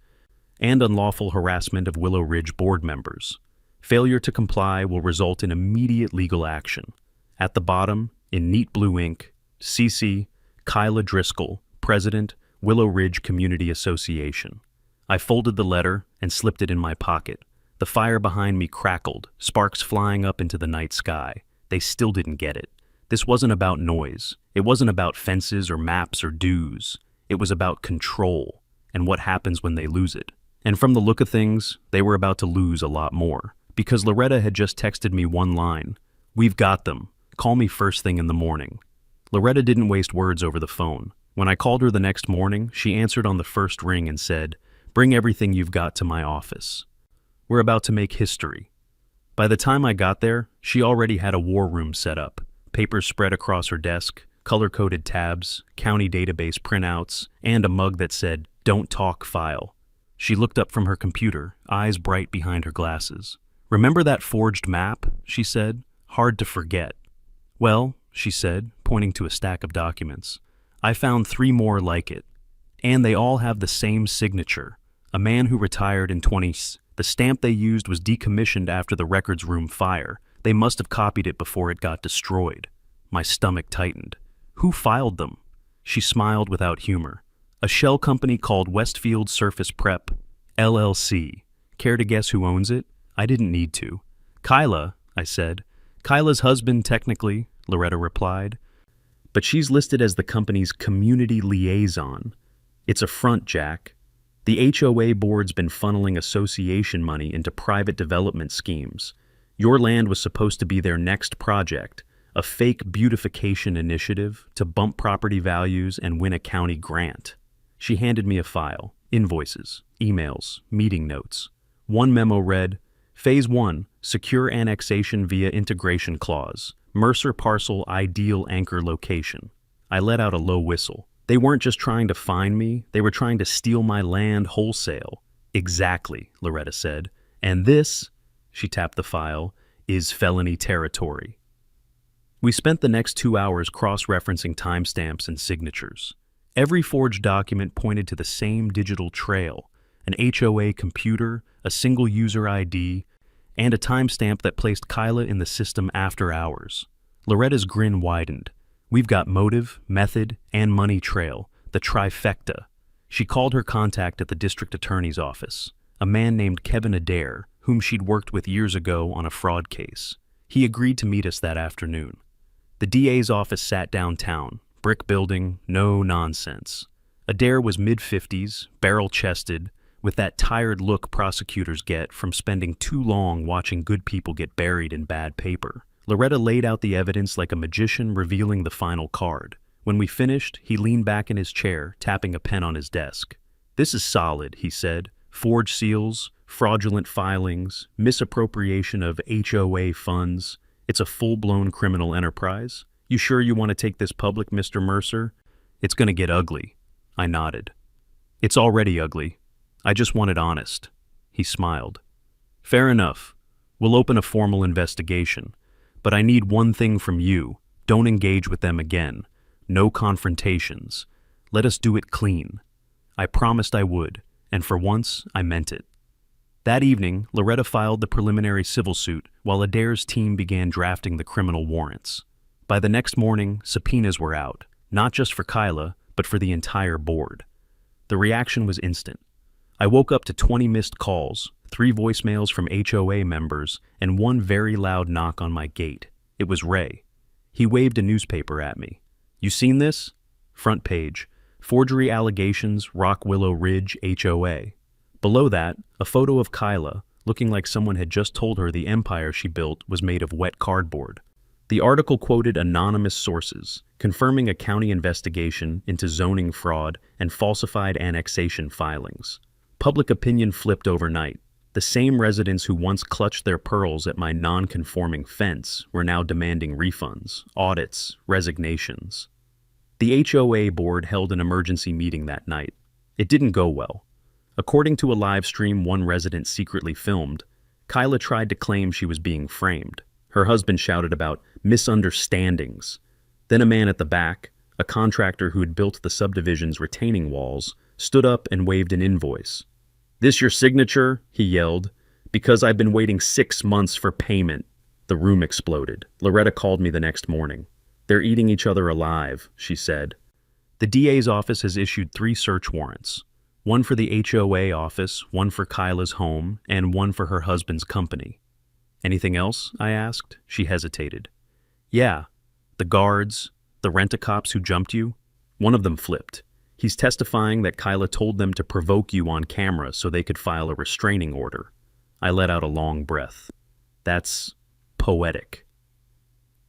and unlawful harassment of Willow Ridge board members. Failure to comply will result in immediate legal action. At the bottom, in neat blue ink, CC, Kyla Driscoll, President, Willow Ridge Community Association. I folded the letter and slipped it in my pocket. The fire behind me crackled, sparks flying up into the night sky. They still didn't get it. This wasn't about noise. It wasn't about fences or maps or dues. It was about control and what happens when they lose it. And from the look of things, they were about to lose a lot more. Because Loretta had just texted me one line. We've got them. Call me first thing in the morning. Loretta didn't waste words over the phone. When I called her the next morning, she answered on the first ring and said, Bring everything you've got to my office. We're about to make history. By the time I got there, she already had a war room set up. Papers spread across her desk, color-coded tabs, county database printouts, and a mug that said, Don't talk file. She looked up from her computer, eyes bright behind her glasses. Remember that forged map? She said. Hard to forget. Well, she said, pointing to a stack of documents, I found 3 more like it. And they all have the same signature. A man who retired in 20s. The stamp they used was decommissioned after the records room fire. They must have copied it before it got destroyed. My stomach tightened. Who filed them? She smiled without humor. A shell company called Westfield Surface Prep, LLC. Care to guess who owns it? I didn't need to. Kyla, I said. Kyla's husband, technically, Loretta replied. But she's listed as the company's community liaison. It's a front, Jack. The HOA board's been funneling association money into private development schemes. Your land was supposed to be their next project, a fake beautification initiative to bump property values and win a county grant. She handed me a file, invoices, emails, meeting notes. One memo read, Phase 1, Secure Annexation via Integration Clause, Mercer Parcel Ideal Anchor Location. I let out a low whistle. They weren't just trying to find me, they were trying to steal my land wholesale. Exactly, Loretta said. And this, she tapped the file, is felony territory. We spent the next 2 hours cross-referencing timestamps and signatures. Every forged document pointed to the same digital trail, an HOA computer, a single user ID, and a timestamp that placed Kyla in the system after hours. Loretta's grin widened. We've got motive, method, and money trail, the trifecta. She called her contact at the district attorney's office, a man named Kevin Adair, whom she'd worked with years ago on a fraud case. He agreed to meet us that afternoon. The DA's office sat downtown, brick building, no nonsense. Adair was mid-50s, barrel-chested, with that tired look prosecutors get from spending too long watching good people get buried in bad paper. Loretta laid out the evidence like a magician revealing the final card. When we finished, he leaned back in his chair, tapping a pen on his desk. This is solid, he said. Forged seals, fraudulent filings, misappropriation of HOA funds. It's a full-blown criminal enterprise. You sure you want to take this public, Mr. Mercer? It's going to get ugly. I nodded. It's already ugly. I just want it honest. He smiled. Fair enough. We'll open a formal investigation. But I need one thing from you. Don't engage with them again. No confrontations. Let us do it clean. I promised I would, and for once, I meant it. That evening, Loretta filed the preliminary civil suit while Adair's team began drafting the criminal warrants. By the next morning, subpoenas were out, not just for Kyla, but for the entire board. The reaction was instant. I woke up to 20 missed calls, 3 voicemails from HOA members, and 1 very loud knock on my gate. It was Ray. He waved a newspaper at me. You seen this? Front page. Forgery allegations, Rock Willow Ridge HOA. Below that, a photo of Kyla, looking like someone had just told her the empire she built was made of wet cardboard. The article quoted anonymous sources, confirming a county investigation into zoning fraud and falsified annexation filings. Public opinion flipped overnight. The same residents who once clutched their pearls at my non-conforming fence were now demanding refunds, audits, resignations. The HOA board held an emergency meeting that night. It didn't go well. According to a live stream one resident secretly filmed, Kyla tried to claim she was being framed. Her husband shouted about misunderstandings. Then a man at the back, a contractor who had built the subdivision's retaining walls, stood up and waved an invoice. "This your signature?" he yelled. "Because I've been waiting 6 months for payment." The room exploded. Loretta called me the next morning. "They're eating each other alive," she said. The DA's office has issued 3 search warrants. One for the HOA office, one for Kyla's home, and one for her husband's company. Anything else? I asked. She hesitated. Yeah, the guards, the rent-a-cops who jumped you. One of them flipped. He's testifying that Kyla told them to provoke you on camera so they could file a restraining order. I let out a long breath. That's poetic.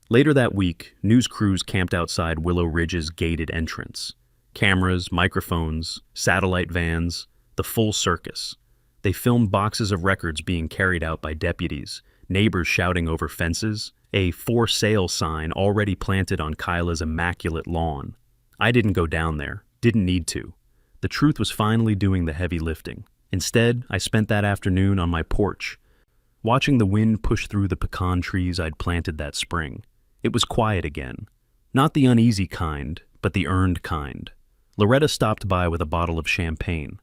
Later that week, news crews camped outside Willow Ridge's gated entrance. Cameras, microphones, satellite vans, the full circus. They filmed boxes of records being carried out by deputies, neighbors shouting over fences, a "for sale" sign already planted on Kyla's immaculate lawn. I didn't go down there, didn't need to. The truth was finally doing the heavy lifting. Instead, I spent that afternoon on my porch, watching the wind push through the pecan trees I'd planted that spring. It was quiet again. Not the uneasy kind, but the earned kind. Loretta stopped by with a bottle of champagne.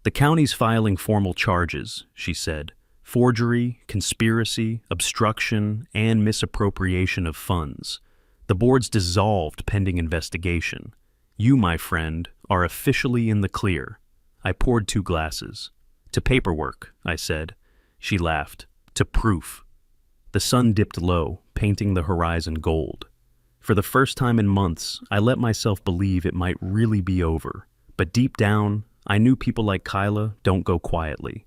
"The county's filing formal charges," she said. "Forgery, conspiracy, obstruction, and misappropriation of funds. The board's dissolved pending investigation. You, my friend, are officially in the clear." I poured 2 glasses. "To paperwork," I said. She laughed. "To proof." The sun dipped low, painting the horizon gold. For the first time in months, I let myself believe it might really be over. But deep down, I knew people like Kyla don't go quietly.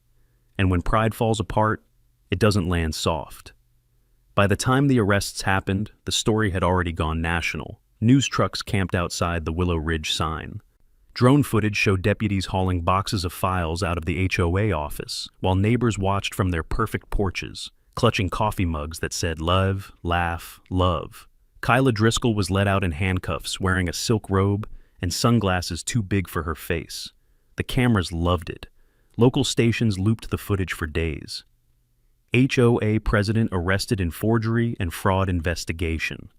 And when pride falls apart, it doesn't land soft. By the time the arrests happened, the story had already gone national. News trucks camped outside the Willow Ridge sign. Drone footage showed deputies hauling boxes of files out of the HOA office, while neighbors watched from their perfect porches, clutching coffee mugs that said love, laugh, love. Kyla Driscoll was led out in handcuffs, wearing a silk robe and sunglasses too big for her face. The cameras loved it. Local stations looped the footage for days. HOA president arrested in forgery and fraud investigation.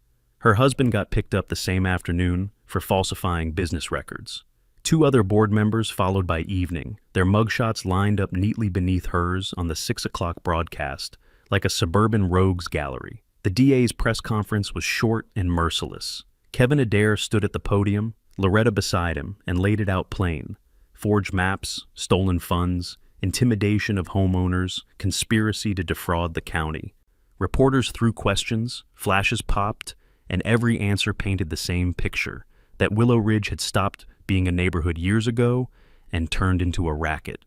Her husband got picked up the same afternoon for falsifying business records. 2 other board members followed by evening, their mugshots lined up neatly beneath hers on the 6 o'clock broadcast, like a suburban rogues gallery. The DA's press conference was short and merciless. Kevin Adair stood at the podium, Loretta beside him, and laid it out plain. Forged maps, stolen funds, intimidation of homeowners, conspiracy to defraud the county. Reporters threw questions, flashes popped, and every answer painted the same picture, that Willow Ridge had stopped being a neighborhood years ago and turned into a racket.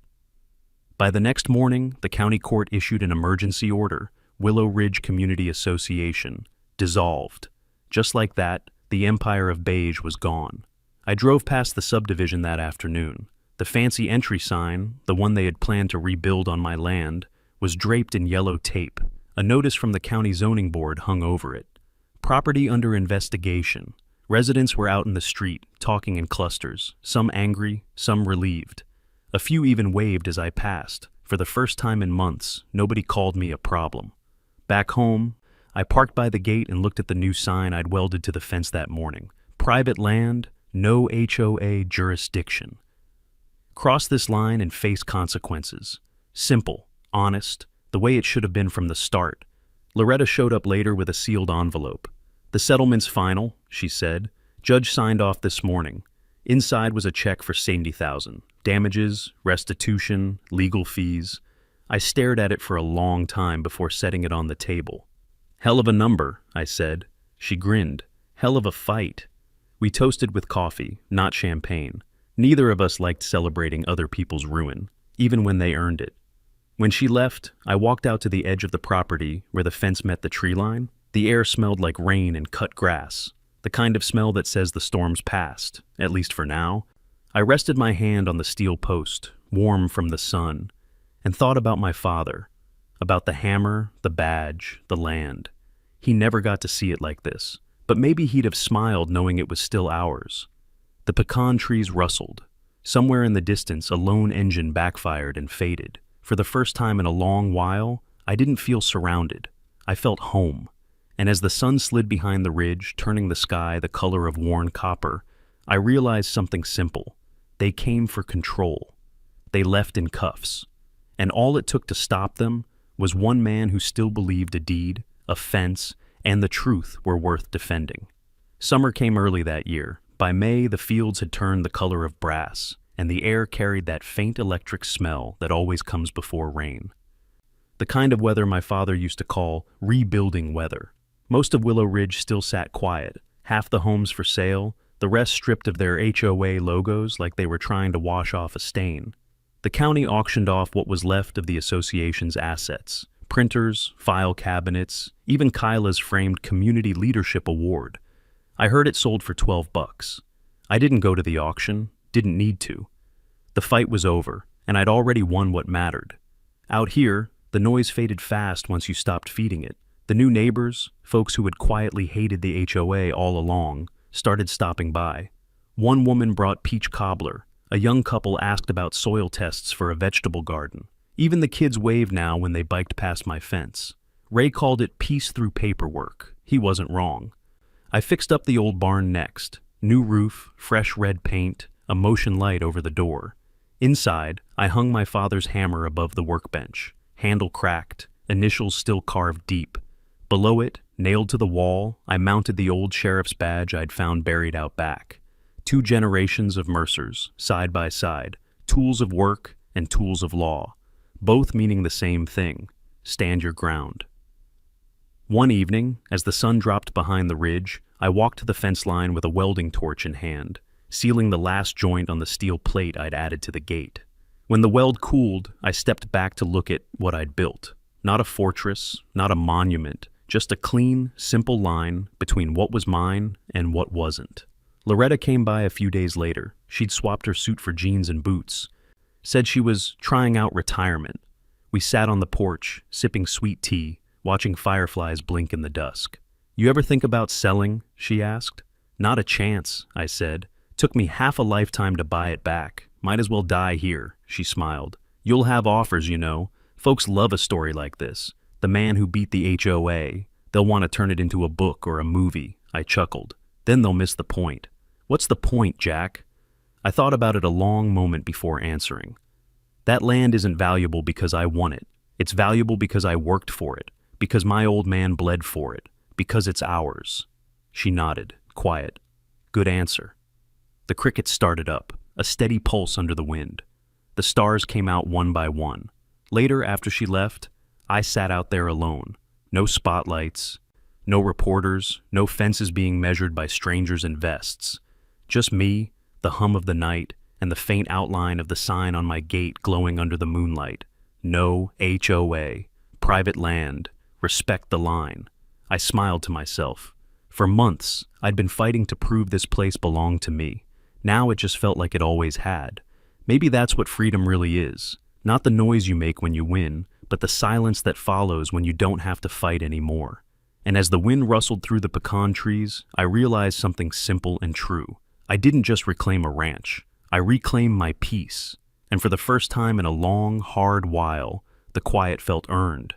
By the next morning, the county court issued an emergency order, Willow Ridge Community Association, dissolved. Just like that, the empire of beige was gone. I drove past the subdivision that afternoon. The fancy entry sign, the one they had planned to rebuild on my land, was draped in yellow tape. A notice from the county zoning board hung over it. Property under investigation. Residents were out in the street, talking in clusters, some angry, some relieved. A few even waved as I passed. For the first time in months, nobody called me a problem. Back home, I parked by the gate and looked at the new sign I'd welded to the fence that morning. Private land, no HOA jurisdiction. Cross this line and face consequences. Simple, honest, the way it should have been from the start. Loretta showed up later with a sealed envelope. "The settlement's final," she said. "Judge signed off this morning. Inside was a check for $70,000. Damages, restitution, legal fees." I stared at it for a long time before setting it on the table. "Hell of a number," I said. She grinned. "Hell of a fight." We toasted with coffee, not champagne. Neither of us liked celebrating other people's ruin, even when they earned it. When she left, I walked out to the edge of the property where the fence met the tree line. The air smelled like rain and cut grass, the kind of smell that says the storm's past, at least for now. I rested my hand on the steel post, warm from the sun, and thought about my father, about the hammer, the badge, the land. He never got to see it like this, but maybe he'd have smiled knowing it was still ours. The pecan trees rustled. Somewhere in the distance, a lone engine backfired and faded. For the first time in a long while, I didn't feel surrounded. I felt home. And as the sun slid behind the ridge, turning the sky the color of worn copper, I realized something simple. They came for control. They left in cuffs. And all it took to stop them was one man who still believed a deed, a fence, and the truth were worth defending. Summer came early that year. By May, the fields had turned the color of brass, and the air carried that faint electric smell that always comes before rain. The kind of weather my father used to call rebuilding weather. Most of Willow Ridge still sat quiet, half the homes for sale, the rest stripped of their HOA logos like they were trying to wash off a stain. The county auctioned off what was left of the association's assets, printers, file cabinets, even Kyla's framed Community Leadership Award. I heard it sold for $12. I didn't go to the auction, didn't need to. The fight was over, and I'd already won what mattered. Out here, the noise faded fast once you stopped feeding it. The new neighbors, folks who had quietly hated the HOA all along, started stopping by. One woman brought peach cobbler. A young couple asked about soil tests for a vegetable garden. Even the kids waved now when they biked past my fence. Ray called it peace through paperwork. He wasn't wrong. I fixed up the old barn next. New roof, fresh red paint, a motion light over the door. Inside, I hung my father's hammer above the workbench. Handle cracked, initials still carved deep. Below it, nailed to the wall, I mounted the old sheriff's badge I'd found buried out back. 2 generations of Mercers, side by side, tools of work and tools of law, both meaning the same thing: stand your ground. One evening, as the sun dropped behind the ridge, I walked to the fence line with a welding torch in hand, sealing the last joint on the steel plate I'd added to the gate. When the weld cooled, I stepped back to look at what I'd built. Not a fortress, not a monument, Just a clean, simple line between what was mine and what wasn't. Loretta came by a few days later. She'd swapped her suit for jeans and boots. Said she was trying out retirement. We sat on the porch, sipping sweet tea, watching fireflies blink in the dusk. "You ever think about selling?" she asked. "Not a chance," I said. "Took me half a lifetime to buy it back. Might as well die here," she smiled. "You'll have offers, you know. Folks love a story like this. The man who beat the HOA. They'll want to turn it into a book or a movie," I chuckled. "Then they'll miss the point." "What's the point, Jack?" I thought about it a long moment before answering. "That land isn't valuable because I won it. It's valuable because I worked for it, because my old man bled for it, because it's ours." She nodded, quiet. "Good answer." The crickets started up, a steady pulse under the wind. The stars came out one by one. Later, after she left, I sat out there alone. No spotlights, no reporters, no fences being measured by strangers in vests. Just me, the hum of the night, and the faint outline of the sign on my gate glowing under the moonlight. No HOA, private land, respect the line. I smiled to myself. For months, I'd been fighting to prove this place belonged to me. Now it just felt like it always had. Maybe that's what freedom really is. Not the noise you make when you win, but the silence that follows when you don't have to fight anymore. And as the wind rustled through the pecan trees, I realized something simple and true. I didn't just reclaim a ranch. I reclaimed my peace. And for the first time in a long, hard while, the quiet felt earned.